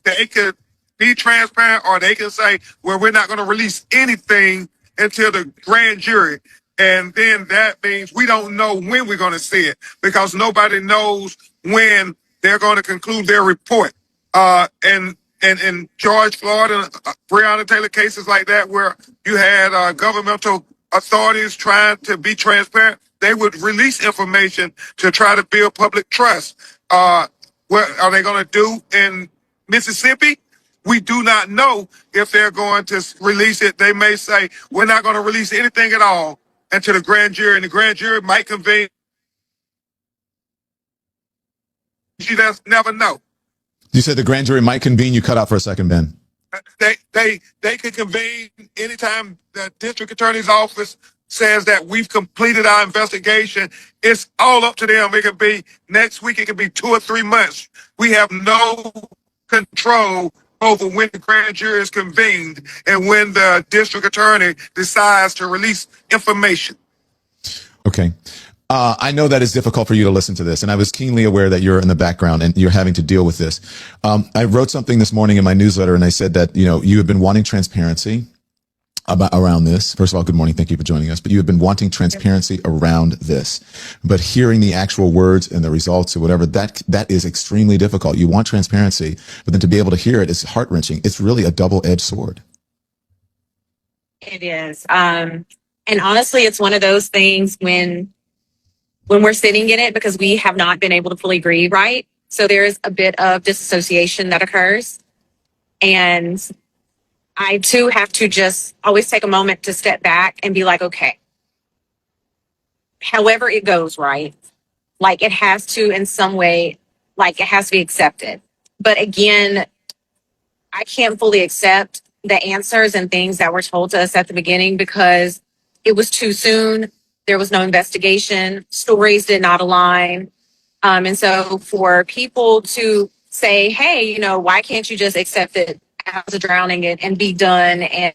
they could be transparent, or they can say, well, we're not going to release anything until the grand jury. And then that means we don't know when we're going to see it, because nobody knows when they're going to conclude their report. And George Floyd and Breonna Taylor cases like that, where you had governmental authorities trying to be transparent, they would release information to try to build public trust. What are they going to do in Mississippi? We do not know if they're going to release it. They may say, we're not going to release anything at all until the grand jury, and the grand jury might convene. You just never know. You said the grand jury might convene. You cut out for a second, Ben. They could convene anytime the district attorney's office says that we've completed our investigation. It's all up to them. It could be next week. It could be 2 or 3 months. We have no control over when the grand jury is convened and when the district attorney decides to release information. Okay. I know that it's difficult for you to listen to this, and I was keenly aware that you're in the background and you're having to deal with this. I wrote something this morning in my newsletter, and I said that, you have been wanting transparency around this. First of all, good morning. Thank you for joining us. But you have been wanting transparency around this. But hearing the actual words and the results or whatever, that is extremely difficult. You want transparency, but then to be able to hear it is heart-wrenching. It's really a double-edged sword. It is. And honestly, it's one of those things when we're sitting in it, because we have not been able to fully grieve, right? So there's a bit of disassociation that occurs. And I too have to just always take a moment to step back and be like, okay, however it goes, right? Like it has to in some way, like it has to be accepted. But again, I can't fully accept the answers and things that were told to us at the beginning because it was too soon. There was no investigation. Stories did not align. And so for people to say, hey, you know, why can't you just accept it as a drowning and be done and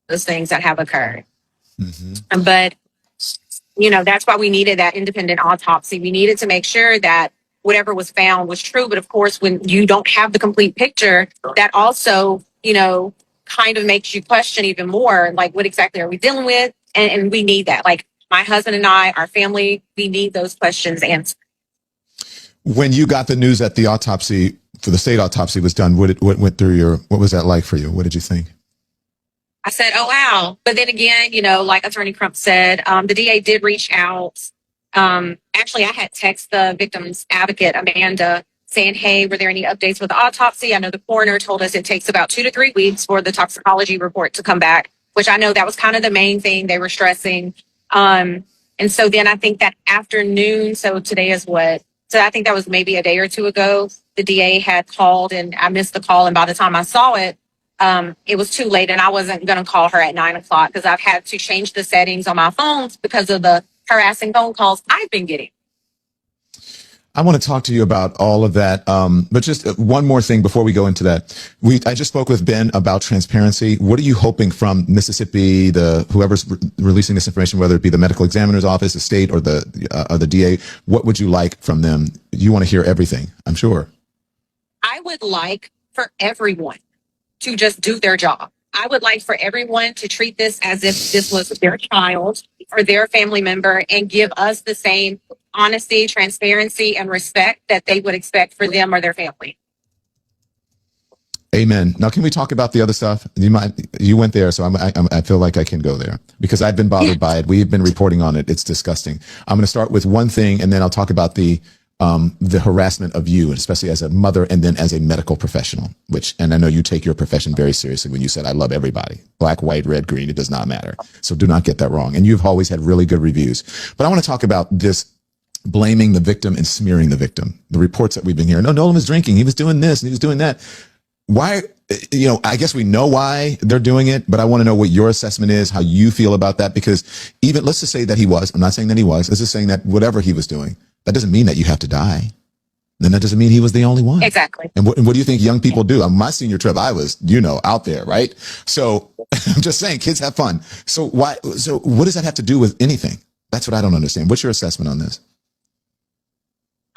those things that have occurred. But, you know, that's why we needed that independent autopsy. We needed to make sure that whatever was found was true. But of course, when you don't have the complete picture, that also, you know, kind of makes you question even more, like, what exactly are we dealing with? And we need that. Like my husband and I, our family, we need those questions answered. When you got the news that the autopsy for the state autopsy was done, what went through what was that like for you? What did you think? I said, oh, wow. But then again, you know, like Attorney Crump said, the DA did reach out. Actually, I had text the victim's advocate, Amanda, saying, hey, were there any updates with the autopsy? I know the coroner told us it takes about 2 to 3 weeks for the toxicology report to come back, which I know that was kind of the main thing they were stressing. And so then I think that afternoon, so today is what? So I think that was maybe a day or two ago, the DA had called and I missed the call. And by the time I saw it, it was too late and I wasn't going to call her at 9 o'clock because I've had to change the settings on my phones because of the harassing phone calls I've been getting. I want to talk to you about all of that. But just one more thing before we go into that. I just spoke with Ben about transparency. What are you hoping from Mississippi, whoever's releasing this information, whether it be the medical examiner's office, the state, or the DA? What would you like from them? You want to hear everything, I'm sure. I would like for everyone to just do their job. I would like for everyone to treat this as if this was their child or their family member and give us the same honesty, transparency, and respect that they would expect for them or their family. Amen. Now, can we talk about the other stuff? You went there, so I feel like I can go there because I've been bothered by it. We've been reporting on it. It's disgusting. I'm going to start with one thing, and then I'll talk about the harassment of you, especially as a mother and then as a medical professional, and I know you take your profession very seriously when you said, I love everybody, black, white, red, green, it does not matter. So do not get that wrong. And you've always had really good reviews. But I want to talk about this blaming the victim and smearing the victim. The reports that we've been hearing, no, Nolan was drinking, he was doing this and he was doing that. Why, I guess we know why they're doing it, but I want to know what your assessment is, how you feel about that, because even, let's just say that he was, I'm not saying that he was, let's just saying that whatever he was doing, that doesn't mean that you have to die. Then that doesn't mean he was the only one. Exactly. And what do you think young people do? On my senior trip, I was, out there, right? So I'm just saying, kids have fun. So what does that have to do with anything? That's what I don't understand. What's your assessment on this?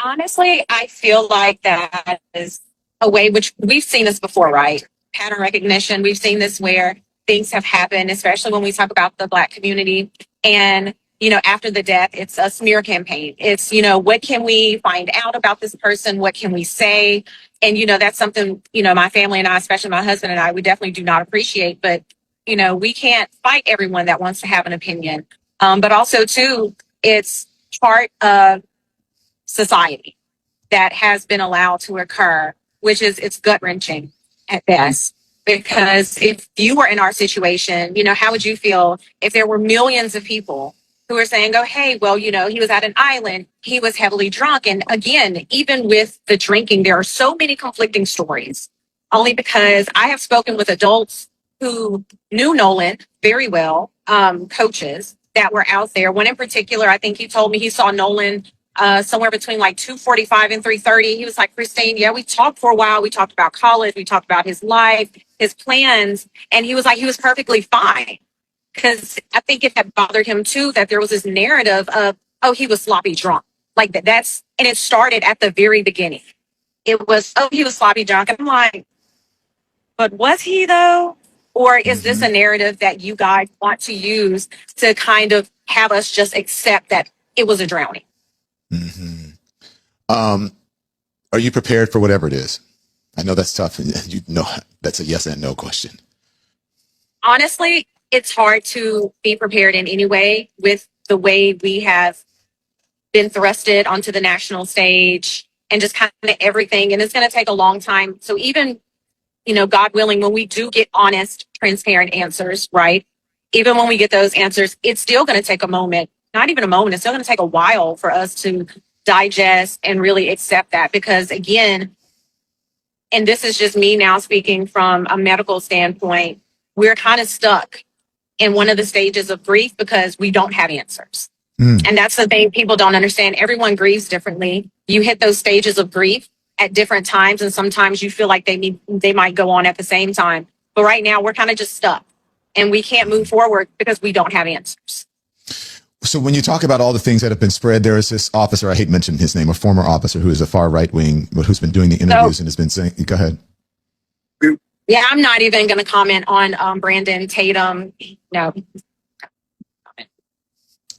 Honestly, I feel like that is a way which we've seen this before, right? Pattern recognition. We've seen this where things have happened, especially when we talk about the Black community. And after the death, it's a smear campaign. It's, what can we find out about this person? What can we say? And, that's something, my family and I, especially my husband and I, we definitely do not appreciate. But, we can't fight everyone that wants to have an opinion. But also, too, it's part of society that has been allowed to occur, which is it's gut-wrenching at best. Because if you were in our situation, how would you feel if there were millions of people who are saying, oh, hey, well, he was at an island, he was heavily drunk. And again, even with the drinking, there are so many conflicting stories, only because I have spoken with adults who knew Nolan very well, coaches that were out there. One in particular, I think he told me he saw Nolan somewhere between like 2:45 and 3:30. He was like, Christine, yeah, we talked for a while. We talked about college. We talked about his life, his plans. And he was like, he was perfectly fine. Because I think it had bothered him too, that there was this narrative of, oh, he was sloppy drunk. Like and it started at the very beginning. It was, oh, he was sloppy drunk. And I'm like, but was he though? Or is this a narrative that you guys want to use to kind of have us just accept that it was a drowning? Are you prepared for whatever it is? I know that's tough. That's a yes and no question. Honestly, it's hard to be prepared in any way with the way we have been thrusted onto the national stage and just kind of everything. And it's going to take a long time. So even, God willing, when we do get honest, transparent answers, right? Even when we get those answers, it's still going to take a moment, not even a moment. It's still going to take a while for us to digest and really accept that. Because again, and this is just me now speaking from a medical standpoint, we're kind of stuck in one of the stages of grief because we don't have answers. And that's the thing people don't understand. Everyone grieves differently. You hit those stages of grief at different times, and sometimes you feel like they might go on at the same time. But right now, we're kind of just stuck, and we can't move forward because we don't have answers. So when you talk about all the things that have been spread, there is this officer, I hate mentioning his name, a former officer who is a far right wing, but who's been doing the interviews and has been saying, go ahead. Yeah, I'm not even going to comment on Brandon Tatum. No.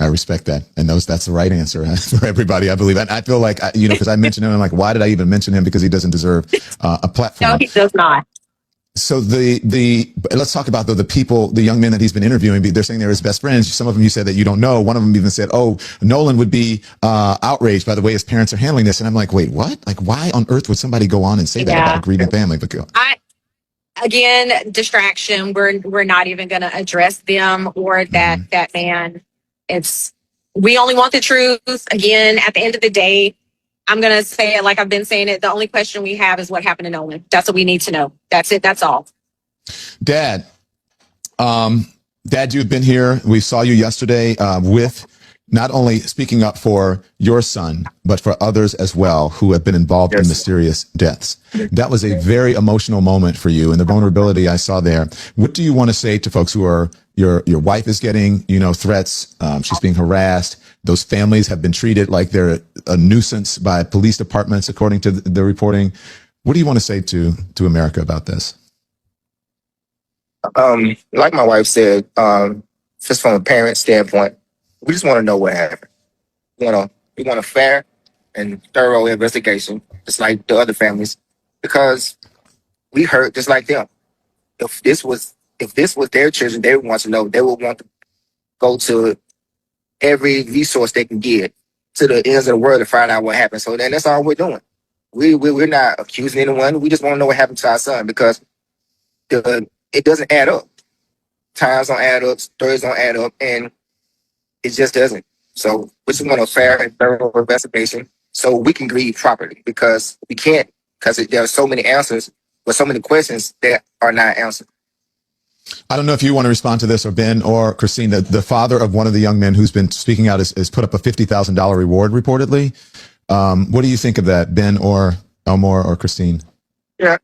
I respect that. And that's the right answer for everybody, I believe. And I feel like, because I mentioned him, I'm like, why did I even mention him? Because he doesn't deserve a platform. No, he does not. So let's talk about the people, the young men that he's been interviewing. They're saying they're his best friends. Some of them you said that you don't know. One of them even said, "Oh, Nolan would be outraged by the way his parents are handling this." And I'm like, wait, what? Like, why on earth would somebody go on and say that about a grieving family? But Again, distraction. We're not even going to address them or that man. We only want the truth. Again, at the end of the day, I'm going to say it like I've been saying it. The only question we have is what happened to Nolan. That's what we need to know. That's it. That's all. Dad, you've been here. We saw you yesterday with not only speaking up for your son, but for others as well who have been involved in mysterious deaths. That was a very emotional moment for you, and the vulnerability I saw there. What do you want to say to folks who are your wife is getting, threats? She's being harassed. Those families have been treated like they're a nuisance by police departments, according to the reporting. What do you want to say to America about this? Like my wife said, just from a parent standpoint, we just want to know what happened. We want a fair and thorough investigation, just like the other families, because we hurt just like them. If this was their children, they would want to know. They would want to go to every resource they can get to the ends of the world to find out what happened. So then that's all we're doing. We're not accusing anyone. We just want to know what happened to our son because it doesn't add up. Times don't add up, stories don't add up, and it just doesn't. So we just want a fair and thorough investigation so we can grieve properly because we can't, because there are so many answers, but so many questions that are not answered. I don't know if you want to respond to this, or Ben or Christine. The father of one of the young men who's been speaking out has put up a $50,000 reward reportedly. What do you think of that, Ben or Elmore or Christine? Yeah,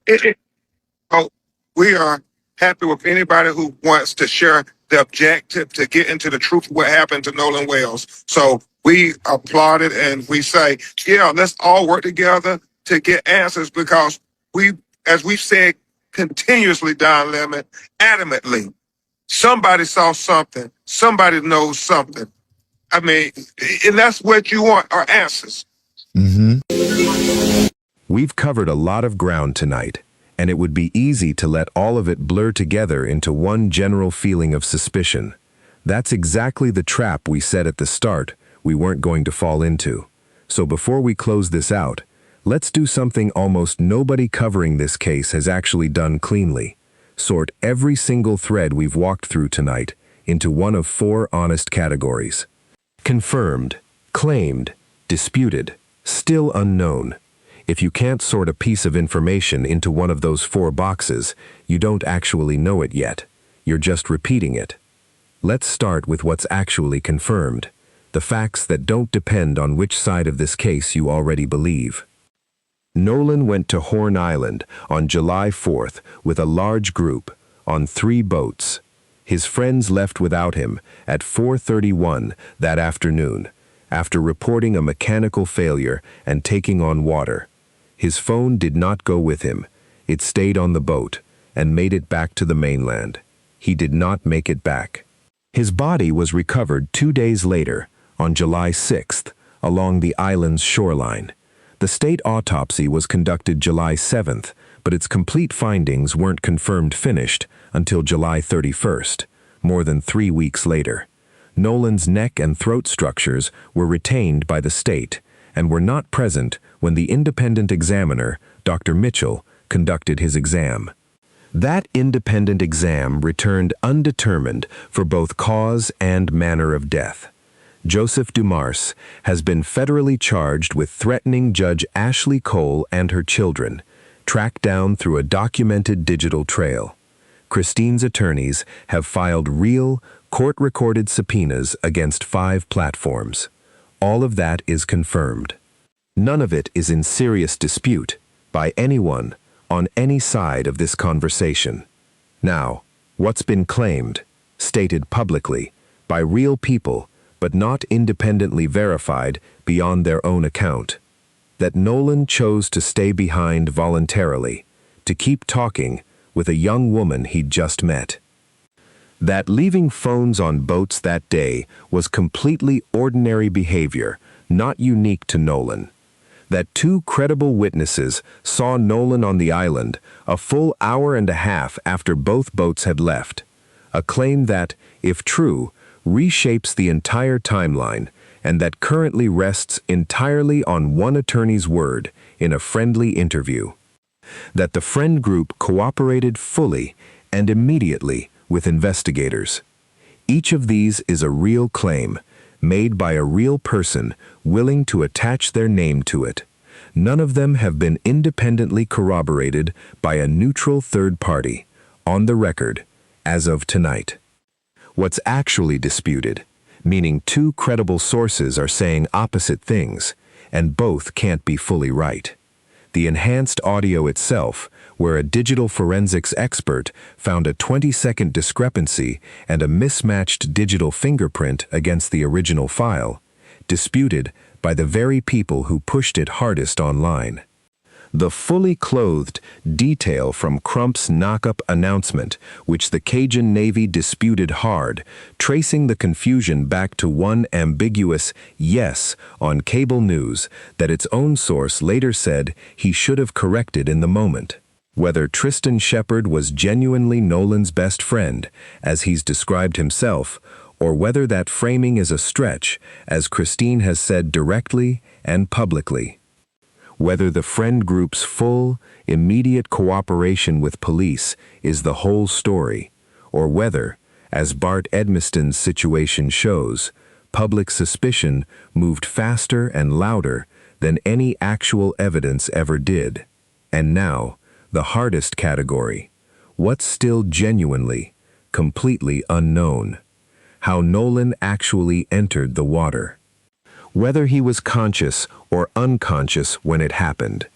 we are happy with anybody who wants to share the objective to get into the truth of what happened to Nolan Wells. So we applaud it and we say, yeah, let's all work together to get answers because as we've said continuously down limit, adamantly, somebody saw something, somebody knows something. I mean, and that's what you want, are answers. We've covered a lot of ground tonight, and it would be easy to let all of it blur together into one general feeling of suspicion. That's exactly the trap we said at the start we weren't going to fall into. So before we close this out, let's do something almost nobody covering this case has actually done cleanly. Sort every single thread we've walked through tonight into one of 4 honest categories. Confirmed, claimed, disputed, still unknown. If you can't sort a piece of information into one of those 4 boxes, you don't actually know it yet. You're just repeating it. Let's start with what's actually confirmed, the facts that don't depend on which side of this case you already believe. Nolan went to Horn Island on July 4th with a large group on 3 boats. His friends left without him at 4:31 that afternoon after reporting a mechanical failure and taking on water. His phone did not go with him. It stayed on the boat and made it back to the mainland. He did not make it back. His body was recovered 2 days later, on July 6th, along the island's shoreline. The state autopsy was conducted July 7th, but its complete findings weren't confirmed finished until July 31st, more than 3 weeks later. Nolan's neck and throat structures were retained by the state and were not present when the independent examiner, Dr. Mitchell, conducted his exam. That independent exam returned undetermined for both cause and manner of death. Joseph Dumars has been federally charged with threatening Judge Ashlee Cole and her children, tracked down through a documented digital trail. Christine's attorneys have filed real, court-recorded subpoenas against 5 platforms. All of that is confirmed. None of it is in serious dispute by anyone on any side of this conversation. Now, what's been claimed, stated publicly, by real people, but not independently verified beyond their own account, that Nolan chose to stay behind voluntarily, to keep talking with a young woman he'd just met. That leaving phones on boats that day was completely ordinary behavior, not unique to Nolan. That 2 credible witnesses saw Nolan on the island a full hour and a half after both boats had left, a claim that, if true, reshapes the entire timeline and that currently rests entirely on one attorney's word in a friendly interview. That the friend group cooperated fully and immediately with investigators. Each of these is a real claim, made by a real person willing to attach their name to it. None of them have been independently corroborated by a neutral third party, on the record, as of tonight. What's actually disputed, meaning 2 credible sources are saying opposite things, and both can't be fully right. The enhanced audio itself, where a digital forensics expert found a 20-second discrepancy and a mismatched digital fingerprint against the original file, disputed by the very people who pushed it hardest online. The fully clothed detail from Crump's knock-up announcement, which the Cajun Navy disputed hard, tracing the confusion back to one ambiguous yes on cable news that its own source later said he should have corrected in the moment. Whether Tristan Shepard was genuinely Nolan's best friend, as he's described himself, or whether that framing is a stretch, as Christine has said directly and publicly. Whether the friend group's full, immediate cooperation with police is the whole story, or whether, as Bart Edmiston's situation shows, public suspicion moved faster and louder than any actual evidence ever did. And now, the hardest category, what's still genuinely, completely unknown. How Nolan actually entered the water. Whether he was conscious or unconscious when it happened.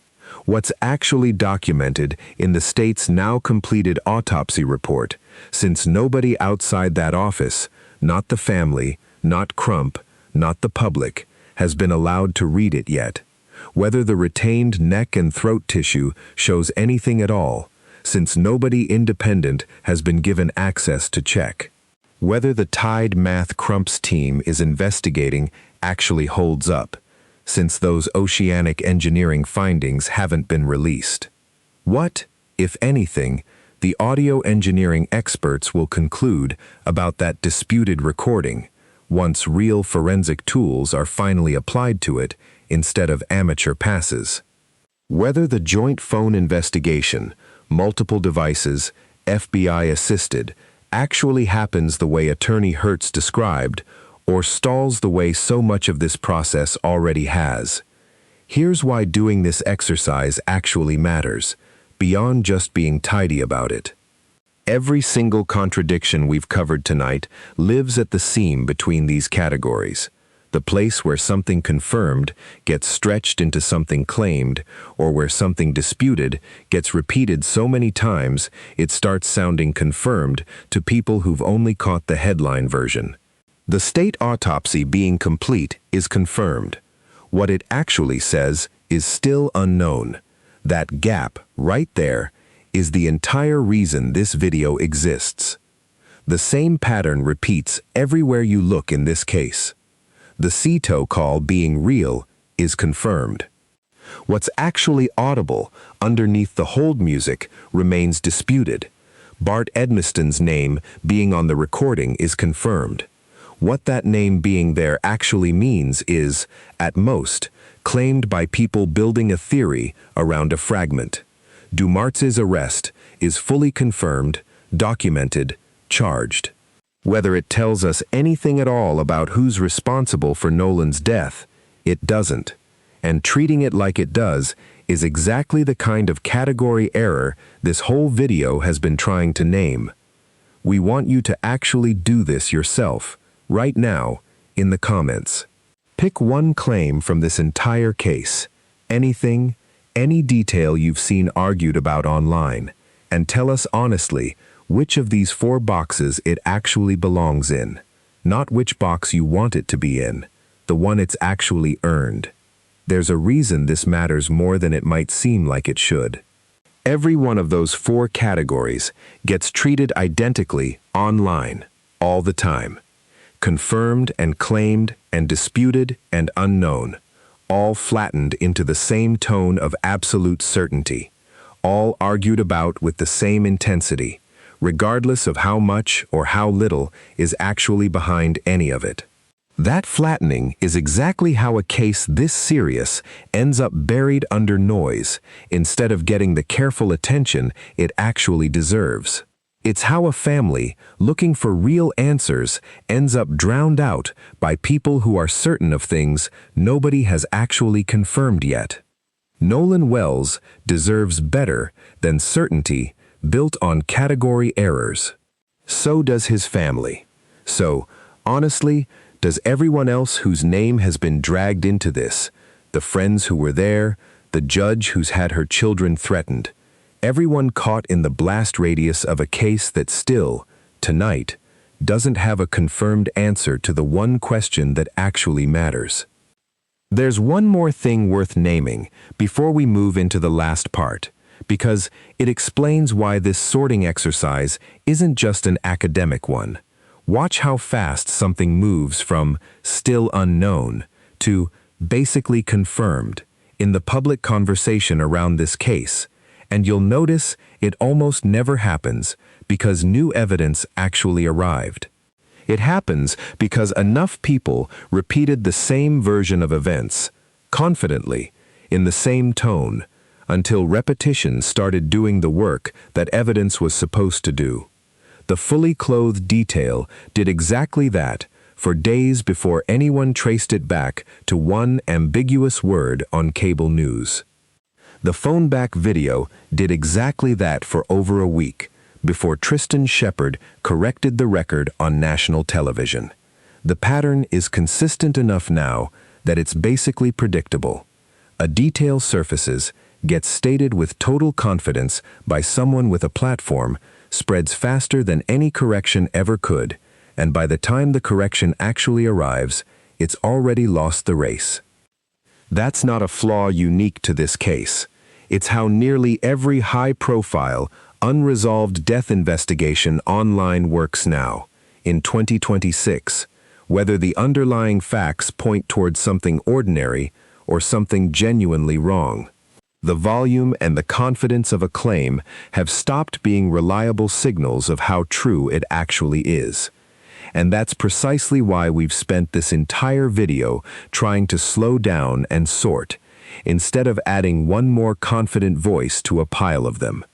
What's actually documented in the state's now completed autopsy report, since nobody outside that office, not the family, not Crump, not the public, has been allowed to read it yet. Whether the retained neck and throat tissue shows anything at all, since nobody independent has been given access to check. Whether the Tide Math Crump's team is investigating actually holds up, since those oceanic engineering findings haven't been released. What, if anything, the audio engineering experts will conclude about that disputed recording, once real forensic tools are finally applied to it instead of amateur passes. Whether the joint phone investigation, multiple devices, FBI assisted, actually happens the way Attorney Hertz described, or stalls the way so much of this process already has. Here's why doing this exercise actually matters, beyond just being tidy about it. Every single contradiction we've covered tonight lives at the seam between these categories, the place where something confirmed gets stretched into something claimed, or where something disputed gets repeated so many times it starts sounding confirmed to people who've only caught the headline version. The state autopsy being complete is confirmed. What it actually says is still unknown. That gap, right there, is the entire reason this video exists. The same pattern repeats everywhere you look in this case. The CTO call being real is confirmed. What's actually audible underneath the hold music remains disputed. Bart Edmiston's name being on the recording is confirmed. What that name being there actually means is, at most, claimed by people building a theory around a fragment. Dumartz's arrest is fully confirmed, documented, charged. Whether it tells us anything at all about who's responsible for Nolan's death, it doesn't. And treating it like it does is exactly the kind of category error this whole video has been trying to name. We want you to actually do this yourself, right now, in the comments. Pick one claim from this entire case, anything, any detail you've seen argued about online, and tell us honestly which of these 4 boxes it actually belongs in. Not which box you want it to be in, the one it's actually earned. There's a reason this matters more than it might seem like it should. Every one of those 4 categories gets treated identically online, all the time. Confirmed and claimed and disputed and unknown, all flattened into the same tone of absolute certainty, all argued about with the same intensity, regardless of how much or how little is actually behind any of it. That flattening is exactly how a case this serious ends up buried under noise instead of getting the careful attention it actually deserves. It's how a family looking for real answers ends up drowned out by people who are certain of things nobody has actually confirmed yet. Nolan Wells deserves better than certainty built on category errors. So does his family. So, honestly, does everyone else whose name has been dragged into this, the friends who were there, the judge who's had her children threatened, everyone caught in the blast radius of a case that still, tonight, doesn't have a confirmed answer to the one question that actually matters. There's one more thing worth naming before we move into the last part, because it explains why this sorting exercise isn't just an academic one. Watch how fast something moves from still unknown to basically confirmed in the public conversation around this case, and you'll notice it almost never happens because new evidence actually arrived. It happens because enough people repeated the same version of events, confidently, in the same tone, until repetition started doing the work that evidence was supposed to do. The fully clothed detail did exactly that for days before anyone traced it back to one ambiguous word on cable news. The phone back video did exactly that for over a week before Tristan Shepard corrected the record on national television. The pattern is consistent enough now that it's basically predictable. A detail surfaces, gets stated with total confidence by someone with a platform, spreads faster than any correction ever could, and by the time the correction actually arrives, it's already lost the race. That's not a flaw unique to this case. It's how nearly every high-profile, unresolved death investigation online works now, in 2026, whether the underlying facts point towards something ordinary or something genuinely wrong. The volume and the confidence of a claim have stopped being reliable signals of how true it actually is. And that's precisely why we've spent this entire video trying to slow down and sort, instead of adding one more confident voice to a pile of them.